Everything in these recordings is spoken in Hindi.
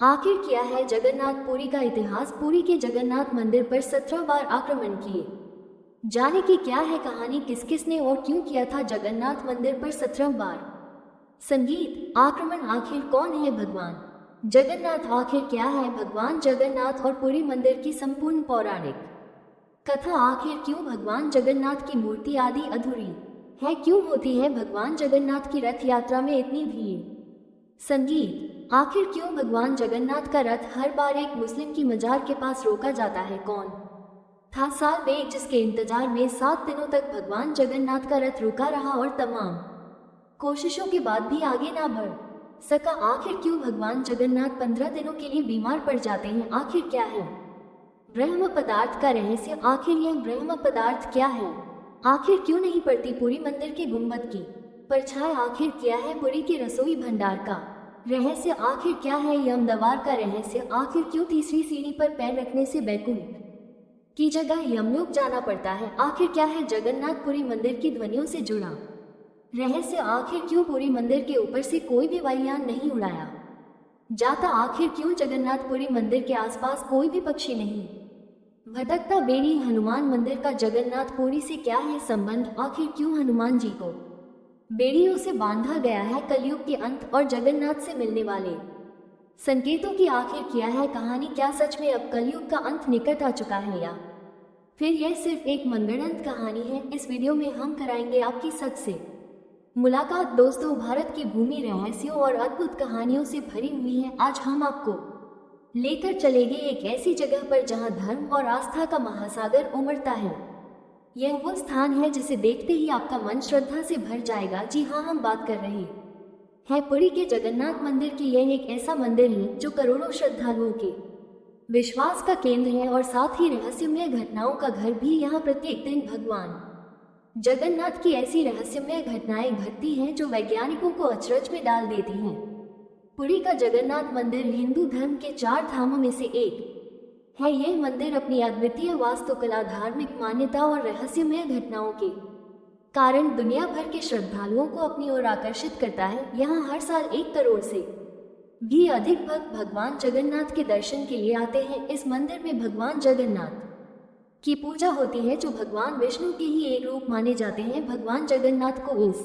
आखिर क्या है जगन्नाथपुरी का इतिहास। पुरी के जगन्नाथ मंदिर पर 17 बार आक्रमण किए। जाने की क्या है कहानी, किस किस ने और क्यों किया था जगन्नाथ मंदिर पर 17 बार संगीत आक्रमण। आखिर कौन है भगवान जगन्नाथ, आखिर क्या है भगवान जगन्नाथ और पुरी मंदिर की संपूर्ण पौराणिक कथा। आखिर क्यों भगवान जगन्नाथ की मूर्ति आदि अधूरी है, क्यों होती है भगवान जगन्नाथ की रथ यात्रा में इतनी भीड़। संगीत आखिर क्यों भगवान जगन्नाथ का रथ हर बार एक मुस्लिम की मजार के पास रोका जाता है। कौन था साल बेग जिसके इंतजार में 7 दिनों तक भगवान जगन्नाथ का रथ रुका रहा और तमाम कोशिशों के बाद भी आगे ना बढ़ सका। आखिर क्यों भगवान जगन्नाथ 15 दिनों के लिए बीमार पड़ जाते हैं। आखिर क्या है ब्रह्म पदार्थ का रहस्य, आखिर यह ब्रह्म पदार्थ क्या है। आखिर क्यों नहीं पड़ती पुरी मंदिर के गुंबद की परछाई। आखिर क्या है पुरी के रसोई भंडार का रहस्य। आखिर क्या है यमद्वार का रहस्य। आखिर क्यों तीसरी सीढ़ी पर पैर रखने से बैकुंठ की जगह यमलोक जाना पड़ता है। आखिर क्या है जगन्नाथपुरी मंदिर की ध्वनियों से जुड़ा रहस्य। आखिर क्यों पुरी मंदिर के ऊपर से कोई भी वायुयान नहीं उड़ाया जाता। आखिर क्यों जगन्नाथपुरी मंदिर के आसपास कोई भी पक्षी नहीं भटकता। बेड़ी हनुमान मंदिर का जगन्नाथपुरी से क्या है संबंध। आखिर क्यों हनुमान जी को बेड़ियों से बांधा गया है। कलयुग के अंत और जगन्नाथ से मिलने वाले संकेतों की आखिर क्या है कहानी। क्या सच में अब कलयुग का अंत निकट आ चुका है या फिर यह सिर्फ एक मनगढ़ंत कहानी है। इस वीडियो में हम कराएंगे आपकी सच से मुलाकात। दोस्तों, भारत की भूमि रहस्यों और अद्भुत कहानियों से भरी हुई है। आज हम आपको लेकर चलेंगे एक ऐसी जगह पर जहां धर्म और आस्था का महासागर उमड़ता है। यह वो स्थान है जिसे देखते ही आपका मन श्रद्धा से भर जाएगा। जी हाँ, हम बात कर रहे हैं पुरी के जगन्नाथ मंदिर की। यह एक ऐसा मंदिर है जो करोड़ों श्रद्धालुओं के विश्वास का केंद्र है और साथ ही रहस्यमय घटनाओं का घर भी। यहाँ प्रत्येक दिन भगवान जगन्नाथ की ऐसी रहस्यमय घटनाएं घटती हैं जो वैज्ञानिकों को अचरज में डाल देती हैं। पुरी का जगन्नाथ मंदिर हिंदू धर्म के 4 धामों में से एक है। यह मंदिर अपनी अद्वितीय वास्तुकला, धार्मिक मान्यता और रहस्यमय घटनाओं के कारण दुनिया भर के श्रद्धालुओं को अपनी ओर आकर्षित करता है। यहाँ हर साल 1 करोड़ से भी अधिक भक्त भगवान जगन्नाथ के दर्शन के लिए आते हैं। इस मंदिर में भगवान जगन्नाथ की पूजा होती है जो भगवान विष्णु के ही एक रूप माने जाते हैं। भगवान जगन्नाथ को इस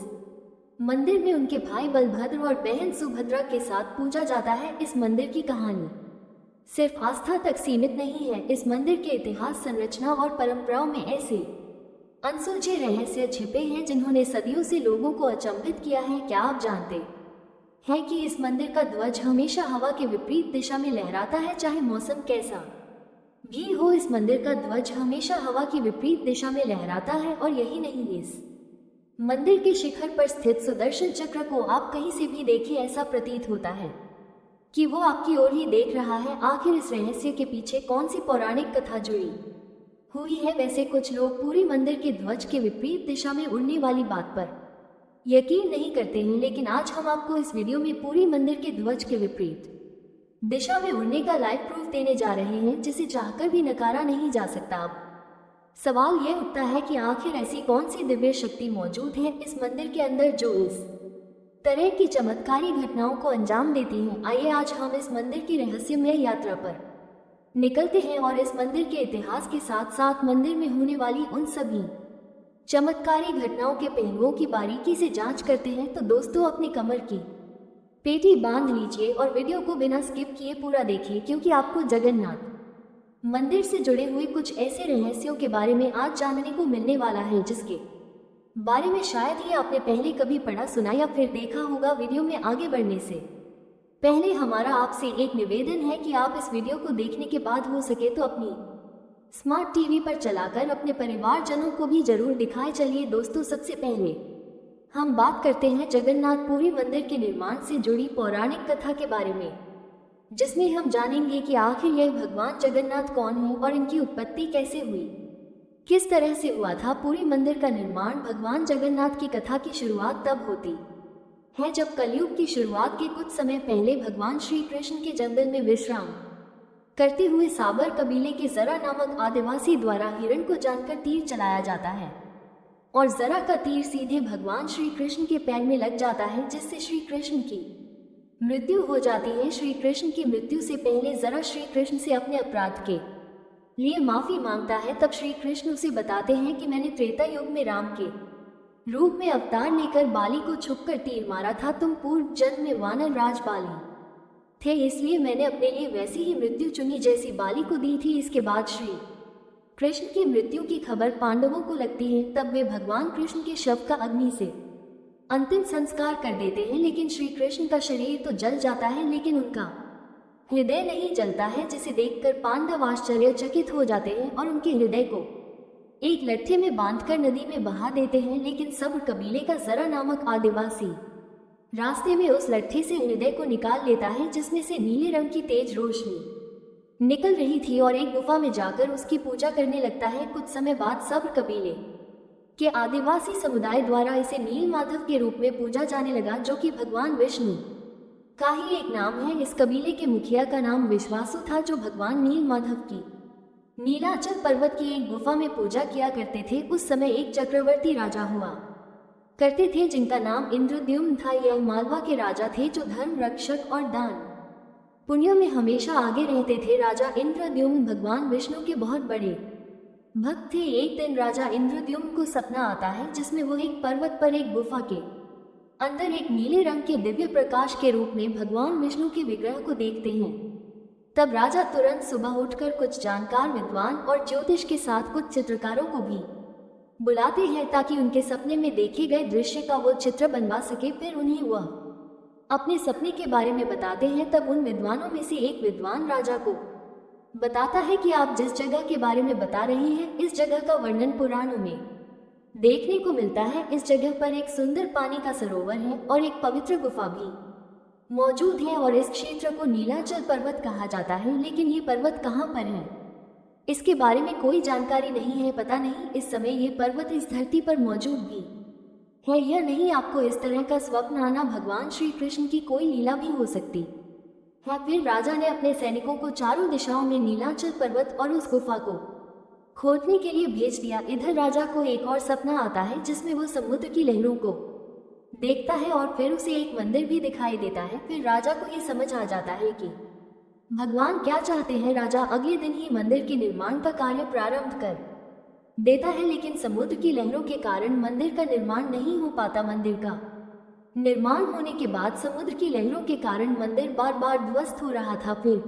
मंदिर में उनके भाई बलभद्र और बहन सुभद्रा के साथ पूजा जाता है। इस मंदिर की कहानी सिर्फ आस्था तक सीमित नहीं है। इस मंदिर के इतिहास, संरचना और परंपराओं में ऐसे अनसुलझे रहस्य छिपे हैं जिन्होंने सदियों से लोगों को अचंभित किया है। क्या आप जानते हैं कि इस मंदिर का ध्वज हमेशा हवा के विपरीत दिशा में लहराता है, चाहे मौसम कैसा भी हो। इस मंदिर का ध्वज हमेशा हवा की विपरीत दिशा में लहराता है। और यही नहीं, इस मंदिर के शिखर पर स्थित सुदर्शन चक्र को आप कहीं से भी देखें, ऐसा प्रतीत होता है कि वो आपकी ओर ही देख रहा है। आखिर इस रहस्य के पीछे कौन सी पौराणिक कथा जुड़ी हुई है। वैसे कुछ लोग पूरी मंदिर के ध्वज के विपरीत दिशा में उड़ने वाली बात पर यकीन नहीं करते हैं, लेकिन आज हम आपको इस वीडियो में पूरी मंदिर के ध्वज के विपरीत दिशा में उड़ने का लाइव प्रूफ देने जा रहे हैं, जिसे चाहकर भी नकारा नहीं जा सकता। अब सवाल यह उठता है कि आखिर ऐसी कौन सी दिव्य शक्ति मौजूद है इस मंदिर के अंदर जो इस तरह की चमत्कारी घटनाओं को अंजाम देती हैं। आइए आज हम इस मंदिर की रहस्यमय यात्रा पर निकलते हैं और इस मंदिर के इतिहास के साथ साथ मंदिर में होने वाली उन सभी चमत्कारी घटनाओं के पहलुओं की बारीकी से जांच करते हैं। तो दोस्तों, अपनी कमर की पेटी बांध लीजिए और वीडियो को बिना स्किप किए पूरा देखिए, क्योंकि आपको जगन्नाथ मंदिर से जुड़े हुए कुछ ऐसे रहस्यों के बारे में आज जानने को मिलने वाला है जिसके बारे में शायद ही आपने पहले कभी पढ़ा, सुना या फिर देखा होगा। वीडियो में आगे बढ़ने से पहले हमारा आपसे एक निवेदन है कि आप इस वीडियो को देखने के बाद हो सके तो अपनी स्मार्ट टीवी पर चलाकर अपने परिवारजनों को भी जरूर दिखाएं। चलिए दोस्तों, सबसे पहले हम बात करते हैं जगन्नाथपुरी मंदिर के निर्माण से जुड़ी पौराणिक कथा के बारे में, जिसमें हम जानेंगे कि आखिर यह भगवान जगन्नाथ कौन है और इनकी उत्पत्ति कैसे हुई, किस तरह से हुआ था पुरी मंदिर का निर्माण। भगवान जगन्नाथ की कथा की शुरुआत तब होती है जब कलयुग की शुरुआत के कुछ समय पहले भगवान श्री कृष्ण के जंगल में विश्राम करते हुए साबर कबीले के जरा नामक आदिवासी द्वारा हिरण को जानकर तीर चलाया जाता है और जरा का तीर सीधे भगवान श्री कृष्ण के पैर में लग जाता है, जिससे श्री कृष्ण की मृत्यु हो जाती है। श्री कृष्ण की मृत्यु से पहले जरा श्री कृष्ण से अपने अपराध के लिए माफी मांगता है। तब श्री कृष्ण उसे बताते हैं कि मैंने त्रेता युग में राम के रूप में अवतार लेकर बाली को छुपकर तीर मारा था। तुम पूर्व जन्म में वानर राज बाली थे, इसलिए मैंने अपने लिए वैसी ही मृत्यु चुनी जैसी बाली को दी थी। इसके बाद श्री कृष्ण की मृत्यु की खबर पांडवों को लगती है। तब वे भगवान कृष्ण के शव का अग्नि से अंतिम संस्कार कर देते हैं, लेकिन श्री कृष्ण का शरीर तो जल जाता है लेकिन उनका हृदय नहीं जलता है, जिसे देखकर पांडव आश्चर्यचकित हो जाते हैं और उनके हृदय को एक लट्ठे में बांधकर नदी में बहा देते हैं। लेकिन सब कबीले का जरा नामक आदिवासी रास्ते में उस लट्ठे से हृदय को निकाल लेता है, जिसमें से नीले रंग की तेज रोशनी निकल रही थी, और एक गुफा में जाकर उसकी पूजा करने लगता है। कुछ समय बाद सब कबीले के आदिवासी समुदाय द्वारा इसे नील माधव के रूप में पूजा जाने लगा, जो कि भगवान विष्णु का ही एक नाम है। इस कबीले के मुखिया का नाम विश्वासु था, जो भगवान नील माधव की नीलाचल पर्वत की एक गुफा में पूजा किया करते थे। उस समय एक चक्रवर्ती राजा हुआ करते थे जिनका नाम इंद्रद्युम्न था। यह मालवा के राजा थे, जो धर्म रक्षक और दान पुण्य में हमेशा आगे रहते थे। राजा इंद्रद्युम्न भगवान विष्णु के बहुत बड़े भक्त थे। एक दिन राजा इंद्रद्युम्न को सपना आता है, जिसमें वो एक पर्वत पर एक गुफा के अंदर एक नीले रंग के दिव्य प्रकाश के रूप में भगवान विष्णु के विग्रह को देखते हैं। तब राजा तुरंत सुबह उठकर कुछ जानकार विद्वान और ज्योतिष के साथ कुछ चित्रकारों को भी बुलाते हैं, ताकि उनके सपने में देखे गए दृश्य का वो चित्र बनवा सके। फिर उन्हें वह अपने सपने के बारे में बताते हैं। तब उन विद्वानों में से एक विद्वान राजा को बताता है कि आप जिस जगह के बारे में बता रहे हैं, इस जगह का वर्णन पुराणों में देखने को मिलता है। इस जगह पर एक सुंदर पानी का सरोवर है और एक पवित्र गुफा भी मौजूद है, और इस क्षेत्र को नीलाचल पर्वत कहा जाता है। लेकिन ये पर्वत कहाँ पर है, इसके बारे में कोई जानकारी नहीं है। पता नहीं इस समय ये पर्वत इस धरती पर मौजूद भी है या नहीं। आपको इस तरह का स्वप्न आना भगवान श्री कृष्ण की कोई लीला भी हो सकती है। फिर राजा ने अपने सैनिकों को चारों दिशाओं में नीलाचल पर्वत और उस गुफा को खोदने के लिए भेज दिया। इधर राजा को एक और सपना आता है, जिसमें वो समुद्र की लहरों को देखता है और फिर उसे एक मंदिर भी दिखाई देता है। फिर राजा को ये समझ आ जाता है कि भगवान क्या चाहते हैं। राजा अगले दिन ही मंदिर के निर्माण का कार्य प्रारंभ कर देता है, लेकिन समुद्र की लहरों के कारण मंदिर का निर्माण नहीं हो पाता। मंदिर का निर्माण होने के बाद समुद्र की लहरों के कारण मंदिर बार बार ध्वस्त हो रहा था। फिर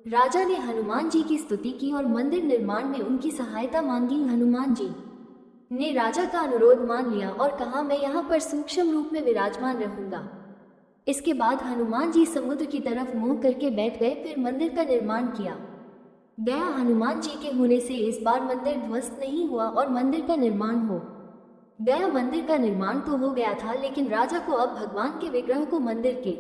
राजा ने हनुमान जी की स्तुति की और मंदिर निर्माण में उनकी सहायता मांगी। हनुमान जी ने राजा का अनुरोध मान लिया और कहा, मैं यहाँ पर सूक्ष्म रूप में विराजमान रहूंगा। इसके बाद हनुमान जी समुद्र की तरफ मुंह करके बैठ गए। फिर मंदिर का निर्माण किया गया। हनुमान जी के होने से इस बार मंदिर ध्वस्त नहीं हुआ और मंदिर का निर्माण हो गया। मंदिर का निर्माण तो हो गया था, लेकिन राजा को अब भगवान के विग्रह को मंदिर के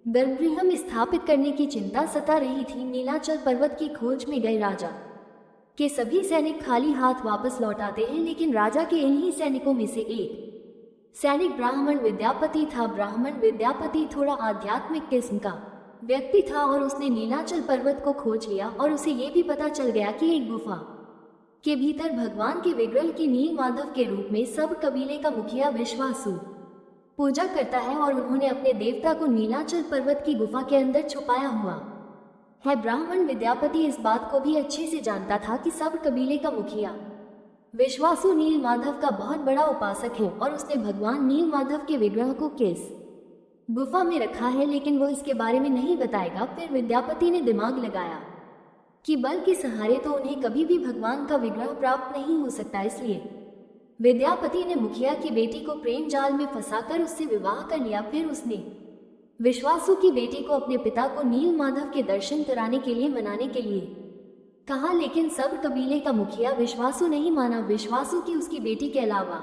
गर्भगृह में स्थापित करने की चिंता सता रही थी। नीलाचल पर्वत की खोज में गए राजा के सभी सैनिक खाली हाथ वापस लौट आते हैं, लेकिन राजा के इन्हीं सैनिकों में से एक सैनिक ब्राह्मण विद्यापति था। ब्राह्मण विद्यापति थोड़ा आध्यात्मिक किस्म का व्यक्ति था और उसने नीलाचल पर्वत को खोज लिया, और उसे ये भी पता चल गया कि एक गुफा के भीतर भगवान के विग्रह की नील माधव के रूप में सब कबीले का मुखिया विश्वासु पूजा करता है, और उन्होंने अपने देवता को नीलाचल पर्वत की गुफा के अंदर छुपाया हुआ है। ब्राह्मण विद्यापति इस बात को भी अच्छे से जानता था कि सब कबीले का मुखिया विश्वासु नील माधव का बहुत बड़ा उपासक है, और उसने भगवान नील माधव के विग्रह को किस गुफा में रखा है, लेकिन वो इसके बारे में नहीं बताएगा। फिर विद्यापति ने दिमाग लगाया कि बल के सहारे तो उन्हें कभी भी भगवान का विग्रह प्राप्त नहीं हो सकता। इसलिए विद्यापति ने मुखिया की बेटी को प्रेम जाल में फंसाकर उससे विवाह कर लिया। फिर उसने विश्वासु की बेटी को अपने पिता को नील माधव के दर्शन कराने के लिए मनाने के लिए कहा, लेकिन सब कबीले का मुखिया विश्वासु नहीं माना। विश्वासु की उसकी बेटी के अलावा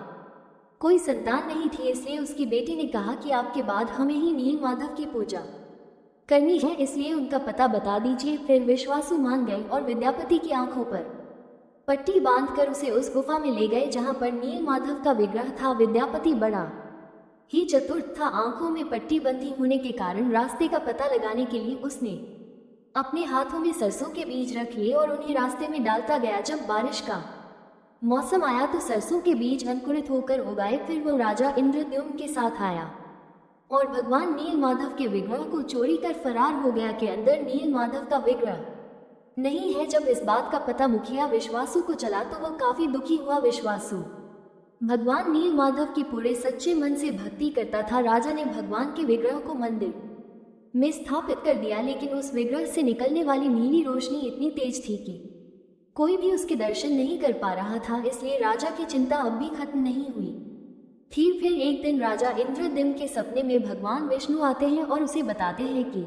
कोई संतान नहीं थी, इसलिए उसकी बेटी ने कहा कि आपके बाद हमें ही नील माधव की पूजा करनी है, इसलिए उनका पता बता दीजिए। फिर विश्वासु मान गए और विद्यापति की आंखों पर पट्टी बांधकर उसे उस गुफा में ले गए जहां पर नील माधव का विग्रह था। विद्यापति बड़ा ही चतुर था। आंखों में पट्टी बंधी होने के कारण रास्ते का पता लगाने के लिए उसने अपने हाथों में सरसों के बीज रख लिए और उन्हें रास्ते में डालता गया। जब बारिश का मौसम आया तो सरसों के बीज अंकुरित होकर उगाए। फिर वो राजा इंद्रद्युम्न के साथ आया और भगवान नील माधव के विग्रह को चोरी कर फरार हो गया के अंदर नील माधव का विग्रह नहीं है। जब इस बात का पता मुखिया विश्वासु को चला तो वह काफी दुखी हुआ। विश्वासु भगवान नील माधव की पूरे सच्चे मन से भक्ति करता था। राजा ने भगवान के विग्रह को मंदिर में स्थापित कर दिया, लेकिन उस विग्रह से निकलने वाली नीली रोशनी इतनी तेज थी कि कोई भी उसके दर्शन नहीं कर पा रहा था, इसलिए राजा की चिंता अब भी खत्म नहीं हुई थी। फिर एक दिन राजा इंद्रद्युम्न के सपने में भगवान विष्णु आते हैं और उसे बताते हैं कि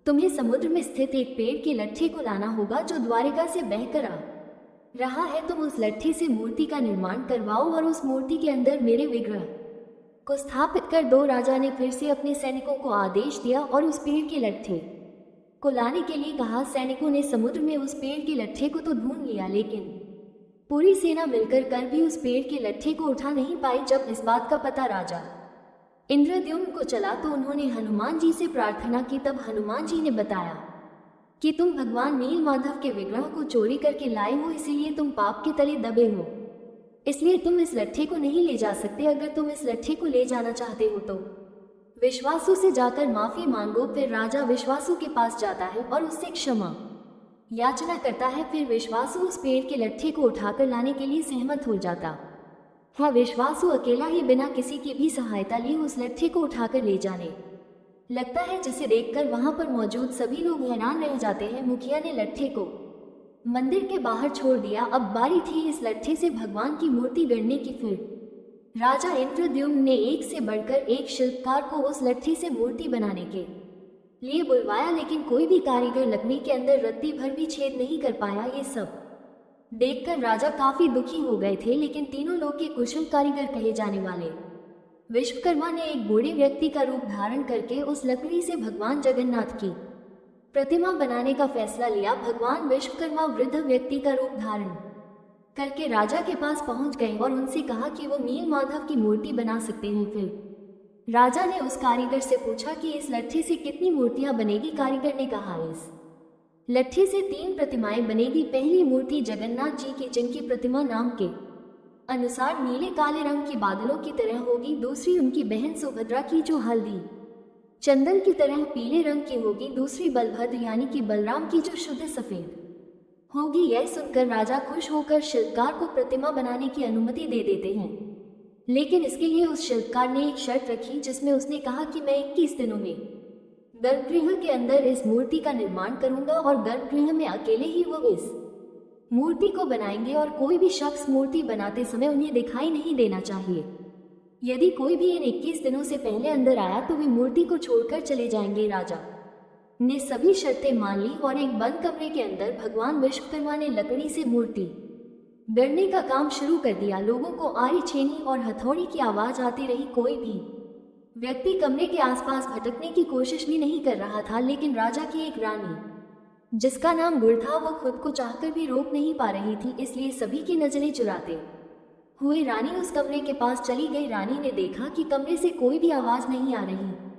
तुम्हें समुद्र में स्थित एक पेड़ के लट्ठे को लाना होगा जो द्वारिका से बहकर आ रहा है। तुम उस लट्ठे से मूर्ति का निर्माण करवाओ और उस मूर्ति के अंदर मेरे विग्रह को स्थापित कर दो। राजा ने फिर से अपने सैनिकों को आदेश दिया और उस पेड़ के लट्ठे को लाने के लिए कहा। सैनिकों ने समुद्र में उस पेड़ के लट्ठे को तो ढूंढ लिया, लेकिन पूरी सेना मिलकर कर भी उस पेड़ के लट्ठे को उठा नहीं पाई। जब इस बात का पता राजा इंद्रद्युम्न को चला तो उन्होंने हनुमान जी से प्रार्थना की। तब हनुमान जी ने बताया कि तुम भगवान नील माधव के विग्रह को चोरी करके लाए हो, इसीलिए तुम पाप के तले दबे हो, इसलिए तुम इस लट्ठे को नहीं ले जा सकते। अगर तुम इस लट्ठे को ले जाना चाहते हो तो विश्वासु से जाकर माफी मांगो। फिर राजा विश्वासु के पास जाता है और उससे क्षमा याचना करता है। फिर विश्वासु उस पेड़ के लट्ठे को उठाकर लाने के लिए सहमत हो जाता है। विश्वासु अकेला ही बिना किसी की भी सहायता लिए उस लट्ठे को उठाकर ले जाने लगता है, जिसे देखकर वहां पर मौजूद सभी लोग हैरान रह जाते हैं। मुखिया ने लट्ठे को मंदिर के बाहर छोड़ दिया। अब बारी थी इस लट्ठे से भगवान की मूर्ति गढ़ने की। फिर राजा इंद्रद्युम्न ने एक से बढ़कर एक शिल्पकार को उस लट्ठे से मूर्ति बनाने के लिए बुलवाया, लेकिन कोई भी कारीगर लकड़ी के अंदर रत्ती भर भी छेद नहीं कर पाया। ये सब देखकर राजा काफी दुखी हो गए थे, लेकिन तीनों लोग के कुशल कारीगर कहे जाने वाले विश्वकर्मा ने एक बूढ़े व्यक्ति का रूप धारण करके उस लकड़ी से भगवान जगन्नाथ की प्रतिमा बनाने का फैसला लिया। भगवान विश्वकर्मा वृद्ध व्यक्ति का रूप धारण करके राजा के पास पहुंच गए और उनसे कहा कि वो नील माधव की मूर्ति बना सकते हैं। फिर राजा ने उस कारीगर से पूछा कि इस लट्ठे से कितनी मूर्तियां बनेगी। कारीगर ने कहा इस लट्ठे से 3 प्रतिमाएं बनेगी। पहली मूर्ति जगन्नाथ जी की, जिनकी प्रतिमा नाम के अनुसार नीले काले रंग के बादलों की तरह होगी। दूसरी उनकी बहन सुभद्रा की, जो हल्दी चंदन की तरह पीले रंग की होगी। दूसरी बलभद्र यानी कि बलराम की, जो शुद्ध सफेद होगी। यह सुनकर राजा खुश होकर शिल्पकार को प्रतिमा बनाने की अनुमति दे देते हैं, लेकिन इसके लिए उस शिल्पकार ने एक शर्त रखी, जिसमें उसने कहा कि मैं 21 दिनों में गर्भगृह के अंदर इस मूर्ति का निर्माण करूंगा और गर्भगृह में अकेले ही वो इस मूर्ति को बनाएंगे और कोई भी शख्स मूर्ति बनाते समय उन्हें दिखाई नहीं देना चाहिए। यदि कोई भी इन 21 दिनों से पहले अंदर आया तो वे मूर्ति को छोड़कर चले जाएंगे। राजा ने सभी शर्तें मान ली और एक बंद कमरे के अंदर भगवान विश्वकर्मा ने लकड़ी से मूर्ति गढ़ने का काम शुरू कर दिया। लोगों को आरी छेनी और हथौड़ी की आवाज आती रही। कोई भी व्यक्ति कमरे के आसपास भटकने की कोशिश भी नहीं कर रहा था, लेकिन राजा की एक रानी, जिसका नाम गुड़ था, वो खुद को चाहकर भी रोक नहीं पा रही थी, इसलिए सभी की नजरें चुराते हुए रानी उस कमरे के पास चली गई। रानी ने देखा कि कमरे से कोई भी आवाज नहीं आ रही है।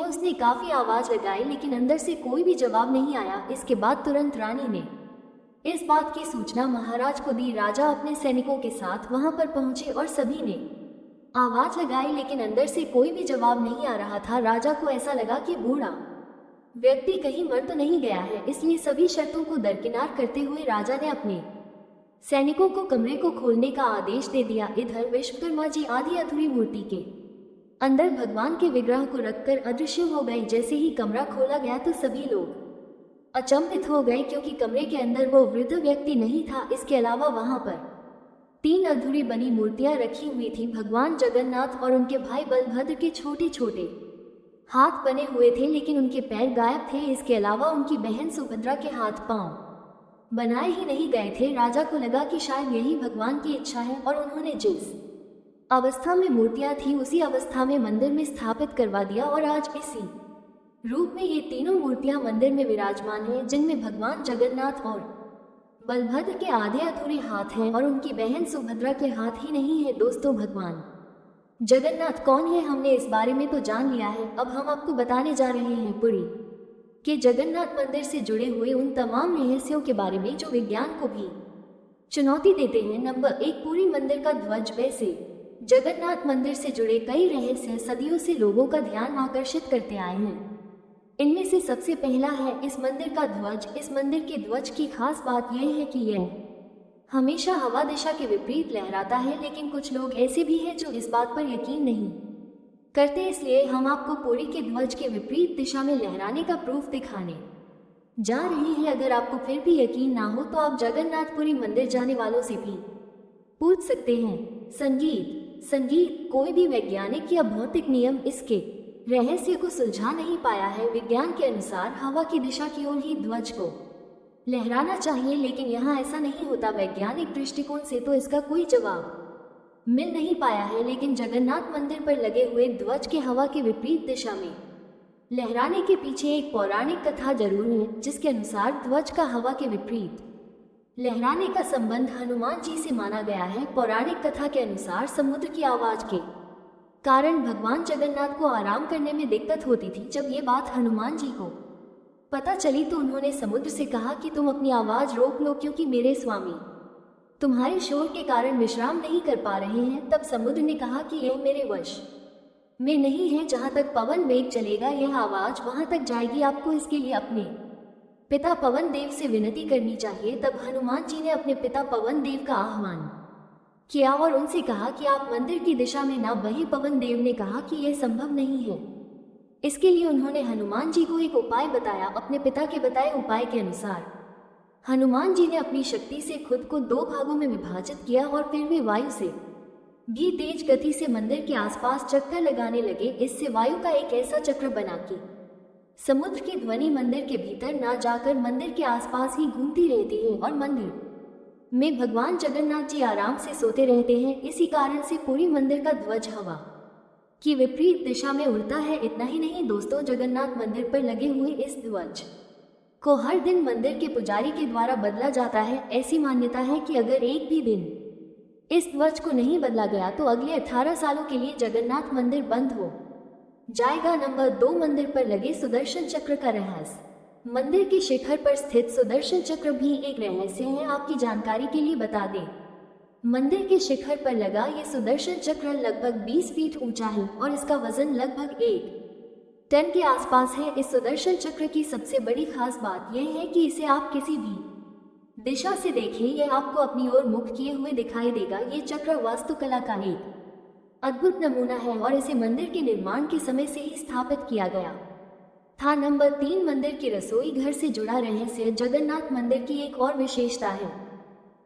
उसने काफी आवाज लगाई, लेकिन अंदर से कोई भी जवाब नहीं आया। इसके बाद तुरंत रानी ने इस बात की सूचना महाराज को दी। राजा अपने सैनिकों के साथ वहां पर पहुंचे और सभी ने आवाज लगाई, लेकिन अंदर से कोई भी जवाब नहीं आ रहा था। राजा को ऐसा लगा कि बूढ़ा व्यक्ति कहीं मर तो नहीं गया है, इसलिए सभी शर्तों को दरकिनार करते हुए राजा ने अपने सैनिकों को कमरे को खोलने का आदेश दे दिया। इधर विश्वकर्मा जी आधी अधूरी मूर्ति के अंदर भगवान के विग्रह को रखकर अदृश्य हो गए। जैसे ही कमरा खोला गया तो सभी लोग अचंभित हो गए, क्योंकि कमरे के अंदर वो वृद्ध व्यक्ति नहीं था। इसके अलावा वहां पर 3 अधूरी बनी मूर्तियां रखी हुई थी। भगवान जगन्नाथ और उनके भाई बलभद्र के छोटे छोटे हाथ बने हुए थे, लेकिन उनके पैर गायब थे। इसके अलावा उनकी बहन सुभद्रा के हाथ पांव बनाए ही नहीं गए थे। राजा को लगा कि शायद यही भगवान की इच्छा है और उन्होंने जिस अवस्था में मूर्तियां थी उसी अवस्था में मंदिर में स्थापित करवा दिया। और आज इसी रूप में ये तीनों मूर्तियां मंदिर में विराजमान हैं, जिनमें भगवान जगन्नाथ और बलभद्र के आधे अधूरे हाथ हैं और उनकी बहन सुभद्रा के हाथ ही नहीं है। दोस्तों, भगवान जगन्नाथ कौन है हमने इस बारे में तो जान लिया है। अब हम आपको बताने जा रहे हैं पुरी के जगन्नाथ मंदिर से जुड़े हुए उन तमाम रहस्यों के बारे में जो विज्ञान को भी चुनौती देते हैं। नंबर 1, पुरी मंदिर का ध्वज वैसे जगन्नाथ मंदिर से जुड़े कई रहस्य सदियों से लोगों का ध्यान आकर्षित करते आए हैं। इनमें से सबसे पहला है इस मंदिर का ध्वज। इस मंदिर के ध्वज की खास बात यह है कि यह हमेशा हवा दिशा के विपरीत लहराता है, लेकिन कुछ लोग ऐसे भी हैं जो इस बात पर यकीन नहीं करते, इसलिए हम आपको पुरी के ध्वज के विपरीत दिशा में लहराने का प्रूफ दिखाने जा रहे हैं। अगर आपको फिर भी यकीन ना हो तो आप जगन्नाथपुरी मंदिर जाने वालों से भी पूछ सकते हैं। संगीत कोई भी वैज्ञानिक या भौतिक नियम इसके रहस्य को सुलझा नहीं पाया है। विज्ञान के अनुसार हवा की दिशा की ओर ही ध्वज को लहराना चाहिए, लेकिन यहाँ ऐसा नहीं होता। वैज्ञानिक दृष्टिकोण से तो इसका कोई जवाब मिल नहीं पाया है, लेकिन जगन्नाथ मंदिर पर लगे हुए ध्वज के हवा के विपरीत दिशा में लहराने के पीछे एक पौराणिक कथा जरूर है, जिसके अनुसार ध्वज का हवा के विपरीत लहराने का संबंध हनुमान जी से माना गया है। पौराणिक कथा के अनुसार समुद्र की आवाज के कारण भगवान जगन्नाथ को आराम करने में दिक्कत होती थी। जब ये बात हनुमान जी को पता चली तो उन्होंने समुद्र से कहा कि तुम अपनी आवाज रोक लो, क्योंकि मेरे स्वामी तुम्हारे शोर के कारण विश्राम नहीं कर पा रहे हैं। तब समुद्र ने कहा कि यह मेरे वश में नहीं है, जहाँ तक पवन वेग चलेगा यह आवाज वहां तक जाएगी। आपको इसके लिए अपने पिता पवन देव से विनती करनी चाहिए। तब हनुमान जी ने अपने पिता पवन देव का आह्वान किया और उनसे कहा कि आप मंदिर की दिशा में ना बहे। पवन देव ने कहा कि यह संभव नहीं है। इसके लिए उन्होंने हनुमान जी को एक उपाय बताया। अपने पिता के बताए उपाय के अनुसार हनुमान जी ने अपनी शक्ति से खुद को 2 भागों में विभाजित किया और फिर वे वायु से भी तेज गति से मंदिर के आसपास चक्कर लगाने लगे। इससे वायु का एक ऐसा चक्र बना कि समुद्र की ध्वनि मंदिर के भीतर ना जाकर मंदिर के आसपास ही घूमती रहती है और मंदिर में भगवान जगन्नाथ जी आराम से सोते रहते हैं। इसी कारण से पूरी मंदिर का ध्वज हवा की विपरीत दिशा में उड़ता है। इतना ही नहीं दोस्तों, जगन्नाथ मंदिर पर लगे हुए इस ध्वज को हर दिन मंदिर के पुजारी के द्वारा बदला जाता है। ऐसी मान्यता है कि अगर एक भी दिन इस ध्वज को नहीं बदला गया तो अगले 18 सालों के लिए जगन्नाथ मंदिर बंद हो जाएगा। नंबर 2, मंदिर पर लगे सुदर्शन चक्र का रहस्य। मंदिर के शिखर पर स्थित सुदर्शन चक्र भी एक रहस्य है। आपकी जानकारी के लिए बता दें, मंदिर के शिखर पर लगा ये सुदर्शन चक्र लगभग 20 फीट ऊंचा है और इसका वजन लगभग 1 टन के आसपास है। इस सुदर्शन चक्र की सबसे बड़ी खास बात यह है कि इसे आप किसी भी दिशा से देखें, यह आपको अपनी ओर मुख किए हुए दिखाई देगा। ये चक्र वास्तुकला का एक अद्भुत नमूना है और इसे मंदिर के निर्माण के समय से ही स्थापित किया गया था। नंबर 3, मंदिर की रसोई घर से जुड़ा रहस्य। जगन्नाथ मंदिर की एक और विशेषता है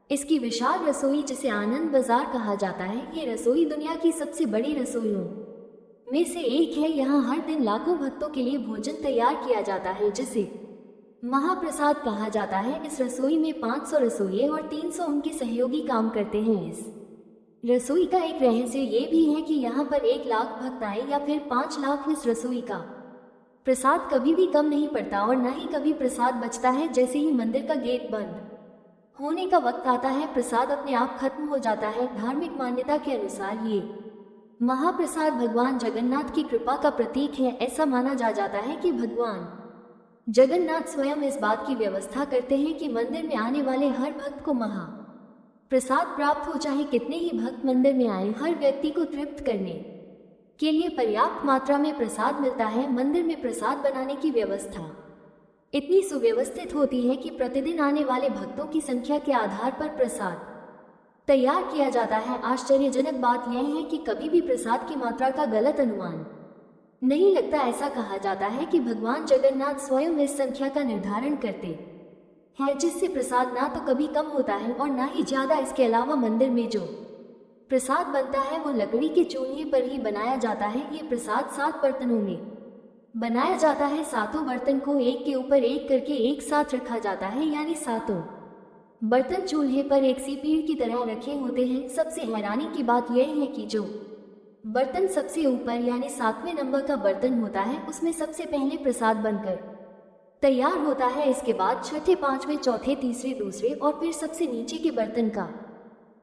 इसकी विशाल रसोई, जिसे आनंद बाजार कहा जाता है। ये रसोई दुनिया की सबसे बड़ी रसोइयों में से एक है। यहाँ हर दिन लाखों भक्तों के लिए भोजन तैयार किया जाता है, जिसे महाप्रसाद कहा जाता है। इस रसोई में 500 रसोइये और 300 उनके सहयोगी काम करते हैं। इस रसोई का एक रहस्य ये भी है कि यहाँ पर 1 लाख भक्त आए या फिर 5 लाख, इस रसोई का प्रसाद कभी भी कम नहीं पड़ता और न ही कभी प्रसाद बचता है। जैसे ही मंदिर का गेट बंद होने का वक्त आता है, प्रसाद अपने आप खत्म हो जाता है। धार्मिक मान्यता के अनुसार ये महाप्रसाद भगवान जगन्नाथ की कृपा का प्रतीक है। ऐसा माना जाता है कि भगवान जगन्नाथ स्वयं इस बात की व्यवस्था करते हैं कि मंदिर में आने वाले हर भक्त को प्रसाद प्राप्त हो। चाहे कितने ही भक्त मंदिर में आए, हर व्यक्ति को तृप्त करने के लिए पर्याप्त मात्रा में प्रसाद मिलता है। मंदिर में प्रसाद बनाने की व्यवस्था इतनी सुव्यवस्थित होती है कि प्रतिदिन आने वाले भक्तों की संख्या के आधार पर प्रसाद तैयार किया जाता है। आश्चर्यजनक बात यह है कि कभी भी प्रसाद की मात्रा का गलत अनुमान नहीं लगता। ऐसा कहा जाता है कि भगवान जगन्नाथ स्वयं इस संख्या का निर्धारण करते हैं, जिससे प्रसाद ना तो कभी कम होता है और ना ही ज्यादा। इसके अलावा मंदिर में जो प्रसाद बनता है वो लकड़ी के चूल्हे पर ही बनाया जाता है। ये प्रसाद 7 बर्तनों में बनाया जाता है। 7 बर्तन को एक के ऊपर एक करके एक साथ रखा जाता है, यानी 7 बर्तन चूल्हे पर एक सी पीढ़ की तरह रखे होते हैं। सबसे हैरानी की बात यह है कि जो बर्तन सबसे ऊपर यानी 7वें नंबर का बर्तन होता है, उसमें सबसे पहले प्रसाद बनकर तैयार होता है। इसके बाद छठे, 5वें, चौथे, तीसरे, दूसरे और फिर सबसे नीचे के बर्तन का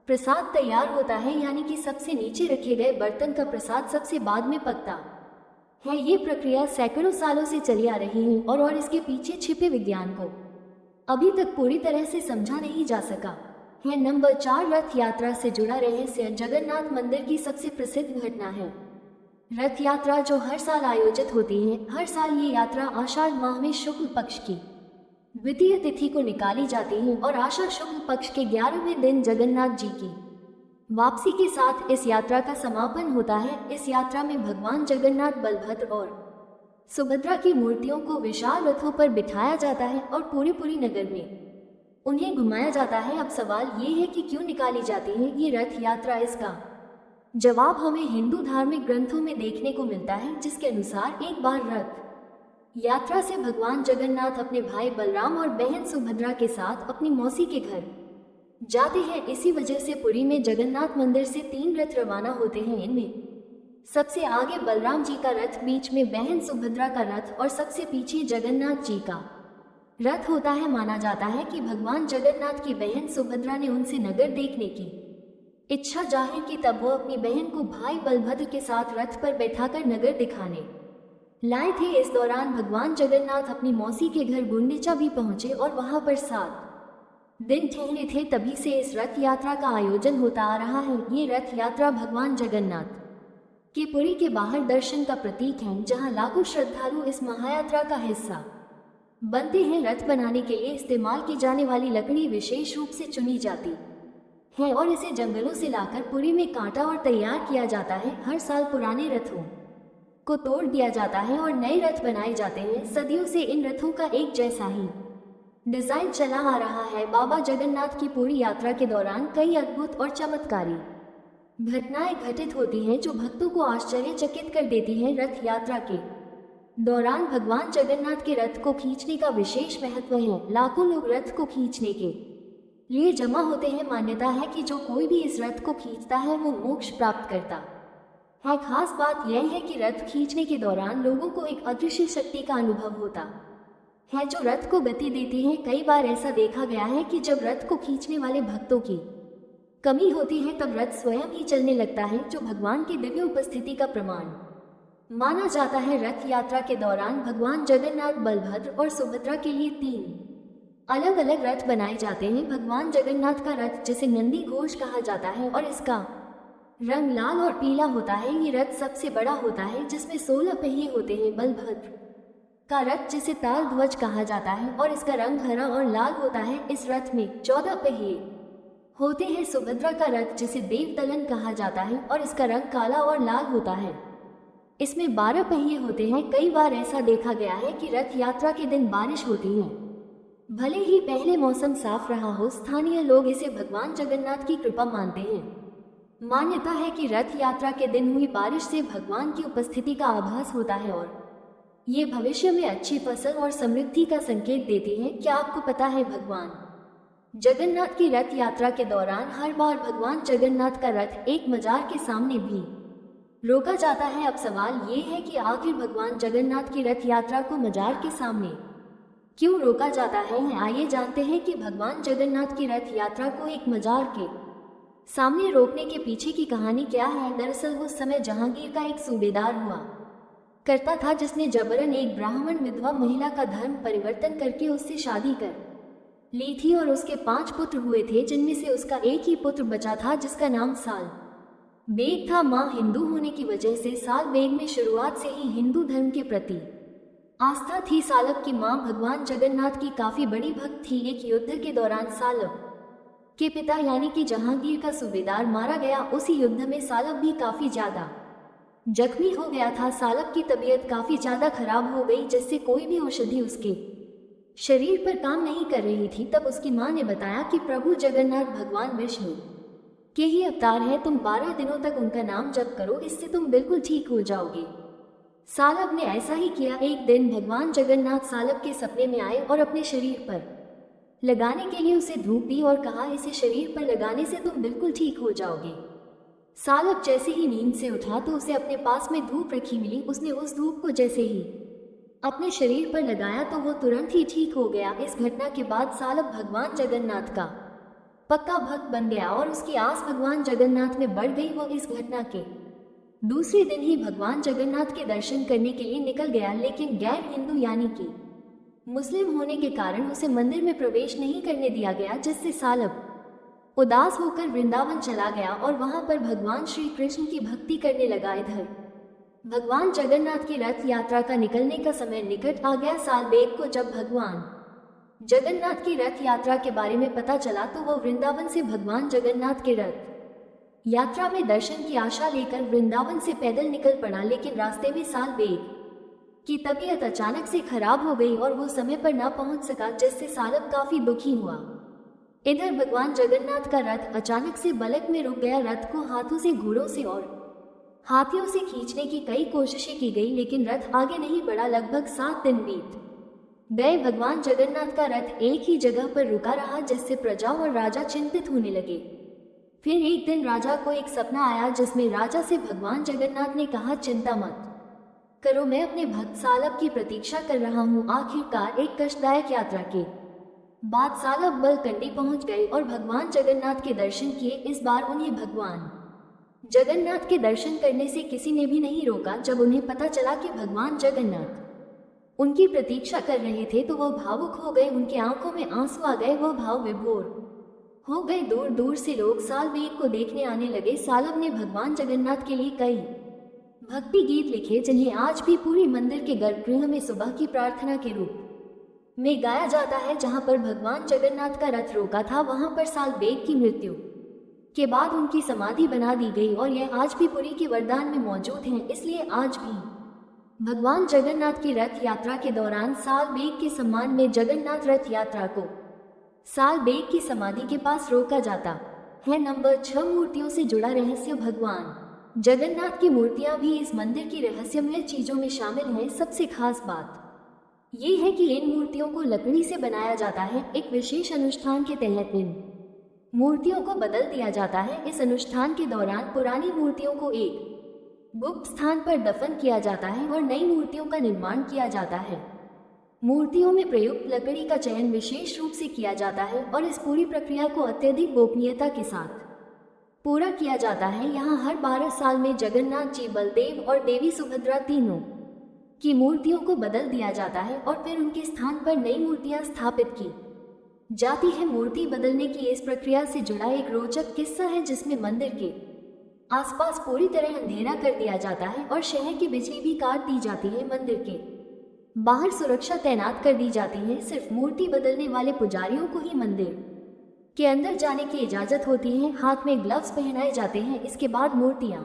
प्रसाद तैयार होता है, यानी कि सबसे नीचे रखे गए बर्तन का प्रसाद सबसे बाद में पकता है। ये प्रक्रिया सैकड़ों सालों से चली आ रही है और इसके पीछे छिपे विज्ञान को अभी तक पूरी तरह से समझा नहीं जा सका। है। नंबर 4, रथ यात्रा से जुड़ा रहस्य जगन्नाथ मंदिर की सबसे प्रसिद्ध घटना है। रथ यात्रा जो हर साल आयोजित होती है, हर साल ये यात्रा आषाढ़ माह में शुक्ल पक्ष की द्वितीय तिथि को निकाली जाती है और आषाढ़ शुक्ल पक्ष के 11वें दिन जगन्नाथ जी की वापसी के साथ इस यात्रा का समापन होता है। इस यात्रा में भगवान जगन्नाथ, बलभद्र और सुभद्रा की मूर्तियों को विशाल रथों पर बिठाया जाता है और पूरी नगर में उन्हें घुमाया जाता है। अब सवाल ये है कि क्यों निकाली जाती है ये रथ यात्रा? इसका जवाब हमें हिंदू धार्मिक ग्रंथों में देखने को मिलता है, जिसके अनुसार एक बार रथ यात्रा से भगवान जगन्नाथ अपने भाई बलराम और बहन सुभद्रा के साथ अपनी मौसी के घर जाते हैं। इसी वजह से पुरी में जगन्नाथ मंदिर से 3 रथ रवाना होते हैं। इनमें सबसे आगे बलराम जी का रथ, बीच में बहन सुभद्रा का रथ और सबसे पीछे जगन्नाथ जी का रथ होता है। माना जाता है कि भगवान जगन्नाथ की बहन सुभद्रा ने उनसे नगर देखने की इच्छा जाहिर की, तब वो अपनी बहन को भाई बलभद्र के साथ रथ पर बैठाकर नगर दिखाने लाए थे। इस दौरान भगवान जगन्नाथ अपनी मौसी के घर गुंडीचा भी पहुंचे और वहां पर 7 दिन ठहरे थे। तभी से इस रथ यात्रा का आयोजन होता आ रहा है। ये रथ यात्रा भगवान जगन्नाथ के पुरी के बाहर दर्शन का प्रतीक है, जहां लाखों श्रद्धालु इस महायात्रा का हिस्सा बनते हैं। रथ बनाने के लिए इस्तेमाल की जाने वाली लकड़ी विशेष रूप से चुनी जाती है और इसे जंगलों से लाकर पुरी में काटा और तैयार किया जाता है। हर साल पुराने रथों को तोड़ दिया जाता है और नए रथ बनाए जाते हैं। सदियों से इन रथों का एक जैसा ही डिजाइन चला आ रहा है। बाबा जगन्नाथ की पूरी यात्रा के दौरान कई अद्भुत और चमत्कारी घटनाएं घटित होती हैं, जो भक्तों को आश्चर्यचकित कर देती हैं। रथ यात्रा के दौरान भगवान जगन्नाथ के रथ को खींचने का विशेष महत्व है। लाखों लोग रथ को खींचने के लिए जमा होते हैं। मान्यता है कि जो कोई भी इस रथ को खींचता है वो मोक्ष प्राप्त करता है। खास बात यह है कि रथ खींचने के दौरान लोगों को एक अदृश्य शक्ति का अनुभव होता है, जो रथ को गति देती है। कई बार ऐसा देखा गया है कि जब रथ को खींचने वाले भक्तों की कमी होती है, तब रथ स्वयं ही चलने लगता है, जो भगवान की दिव्य उपस्थिति का प्रमाण माना जाता है। रथ यात्रा के दौरान भगवान जगन्नाथ, बलभद्र और सुभद्रा के लिए 3 अलग अलग रथ बनाए जाते हैं। भगवान जगन्नाथ का रथ, जिसे नंदी घोष कहा जाता है और इसका रंग लाल और पीला होता है, ये रथ सबसे बड़ा होता है, जिसमें 16 पहिए होते हैं। बलभद्र का रथ, जिसे ताल ध्वज कहा जाता है और इसका रंग हरा और लाल होता है, इस रथ में 14 पहिए होते हैं। सुभद्रा का रथ, जिसे देवदलन कहा जाता है और इसका रंग काला और लाल होता है, इसमें 12 पहिए होते हैं। कई बार ऐसा देखा गया है कि रथ यात्रा के दिन बारिश होती है। भले ही पहले मौसम साफ रहा हो, स्थानीय लोग इसे भगवान जगन्नाथ की कृपा मानते हैं। मान्यता है कि रथ यात्रा के दिन हुई बारिश से भगवान की उपस्थिति का आभास होता है और ये भविष्य में अच्छी फसल और समृद्धि का संकेत देती है। क्या आपको पता है, भगवान जगन्नाथ की रथ यात्रा के दौरान हर बार भगवान जगन्नाथ का रथ एक मजार के सामने भी रोका जाता है। अब सवाल ये है कि आखिर भगवान जगन्नाथ की रथ यात्रा को मजार के सामने क्यों रोका जाता है? आइए जानते हैं कि भगवान जगन्नाथ की रथ यात्रा को एक मजार के सामने रोकने के पीछे की कहानी क्या है। दरअसल उस समय जहांगीर का एक सूबेदार हुआ करता था, जिसने जबरन एक ब्राह्मण विधवा महिला का धर्म परिवर्तन करके उससे शादी कर ली थी और उसके 5 पुत्र हुए थे, जिनमें से उसका एक ही पुत्र बचा था, जिसका नाम साल बेग था। माँ हिंदू होने की वजह से साल बेग में शुरुआत से ही हिंदू धर्म के प्रति आस्था थी। सालब की मां भगवान जगन्नाथ की काफी बड़ी भक्त थी। एक युद्ध के दौरान सालब के पिता यानी कि जहांगीर का सूबेदार मारा गया। उसी युद्ध में सालब भी काफी ज्यादा जख्मी हो गया था। सालब की तबीयत काफी ज्यादा खराब हो गई, जिससे कोई भी औषधि उसके शरीर पर काम नहीं कर रही थी। तब उसकी मां ने बताया कि प्रभु जगन्नाथ भगवान विष्णु के ही अवतार है, तुम 12 दिनों तक उनका नाम जप करो, इससे तुम बिल्कुल ठीक हो जाओगे। सालब ने ऐसा ही किया। एक दिन भगवान जगन्नाथ सालब के सपने में आए और अपने शरीर पर लगाने के लिए उसे धूप दी और कहा, इसे शरीर पर लगाने से तुम बिल्कुल ठीक हो जाओगे। सालब जैसे ही नींद से उठा तो उसे अपने पास में धूप रखी मिली। उसने उस धूप को जैसे ही अपने शरीर पर लगाया तो वो तुरंत ही ठीक हो गया। इस घटना के बाद सालब भगवान जगन्नाथ का पक्का भक्त बन गया और उसकी आस भगवान जगन्नाथ में बढ़ गई। वो इस घटना के दूसरे दिन ही भगवान जगन्नाथ के दर्शन करने के लिए निकल गया, लेकिन गैर हिंदू यानी कि मुस्लिम होने के कारण उसे मंदिर में प्रवेश नहीं करने दिया गया, जिससे सालब उदास होकर वृंदावन चला गया और वहां पर भगवान श्री कृष्ण की भक्ति करने लगा। इधर भगवान जगन्नाथ की रथ यात्रा का निकलने का समय निकट आ गया। साल बेग को जब भगवान जगन्नाथ की रथ यात्रा के बारे में पता चला तो वह वृंदावन से भगवान जगन्नाथ के रथ यात्रा में दर्शन की आशा लेकर वृंदावन से पैदल निकल पड़ा। लेकिन रास्ते में साल बेग की तबीयत अचानक से खराब हो गई और वो समय पर ना पहुंच सका, जिससे सालब काफी दुखी हुआ। इधर भगवान जगन्नाथ का रथ अचानक से बलक में रुक गया। रथ को हाथों से, घोड़ों से और हाथियों से खींचने की कई कोशिशें की गई, लेकिन रथ आगे नहीं बढ़ा। लगभग 7 दिन बीत गए। भगवान जगन्नाथ का रथ एक ही जगह पर रुका रहा, जिससे प्रजा और राजा चिंतित होने लगे। फिर एक दिन राजा को एक सपना आया, जिसमें राजा से भगवान जगन्नाथ ने कहा, चिंता मत करो, मैं अपने भक्त सालब की प्रतीक्षा कर रहा हूँ। आखिरकार एक कष्टदायक यात्रा के बाद सालब बलकंडी पहुंच गए और भगवान जगन्नाथ के दर्शन किए। इस बार उन्हें भगवान जगन्नाथ के दर्शन करने से किसी ने भी नहीं रोका। जब उन्हें पता चला कि भगवान जगन्नाथ उनकी प्रतीक्षा कर रहे थे तो वह भावुक हो गए। उनके आंखों में आंसू आ गए, वह भाव विभोर हो गए। दूर दूर से लोग साल बेग को देखने आने लगे। सालब ने भगवान जगन्नाथ के लिए कई भक्ति गीत लिखे, जिन्हें आज भी पूरी मंदिर के गर्भगृह में सुबह की प्रार्थना के रूप में गाया जाता है। जहां पर भगवान जगन्नाथ का रथ रोका था, वहां पर साल बेग की मृत्यु के बाद उनकी समाधि बना दी गई और यह आज भी पुरी के वरदान में मौजूद है। इसलिए आज भी भगवान जगन्नाथ की रथ यात्रा के दौरान साल बेग के सम्मान में जगन्नाथ रथ यात्रा को साल बेग की समाधि के पास रोका जाता है। नंबर 6, मूर्तियों से जुड़ा रहस्य। भगवान जगन्नाथ की मूर्तियां भी इस मंदिर की रहस्यमय चीजों में शामिल हैं। सबसे खास बात ये है कि इन मूर्तियों को लकड़ी से बनाया जाता है। एक विशेष अनुष्ठान के तहत इन मूर्तियों को बदल दिया जाता है। इस अनुष्ठान के दौरान पुरानी मूर्तियों को एक गुप्त स्थान पर दफन किया जाता है और नई मूर्तियों का निर्माण किया जाता है। मूर्तियों में प्रयुक्त लकड़ी का चयन विशेष रूप से किया जाता है और इस पूरी प्रक्रिया को अत्यधिक गोपनीयता के साथ पूरा किया जाता है। यहाँ हर 12 साल में जगन्नाथ जी, बलदेव और देवी सुभद्रा तीनों की मूर्तियों को बदल दिया जाता है और फिर उनके स्थान पर नई मूर्तियां स्थापित की जाती है। मूर्ति बदलने की इस प्रक्रिया से जुड़ा एक रोचक किस्सा है, जिसमें मंदिर के आसपास पूरी तरह अंधेरा कर दिया जाता है और शहर की बिजली भी काट दी जाती है। मंदिर के बाहर सुरक्षा तैनात कर दी जाती है। सिर्फ मूर्ति बदलने वाले पुजारियों को ही मंदिर के अंदर जाने की इजाजत होती है। हाथ में ग्लव्स पहनाए जाते हैं। इसके बाद मूर्तियां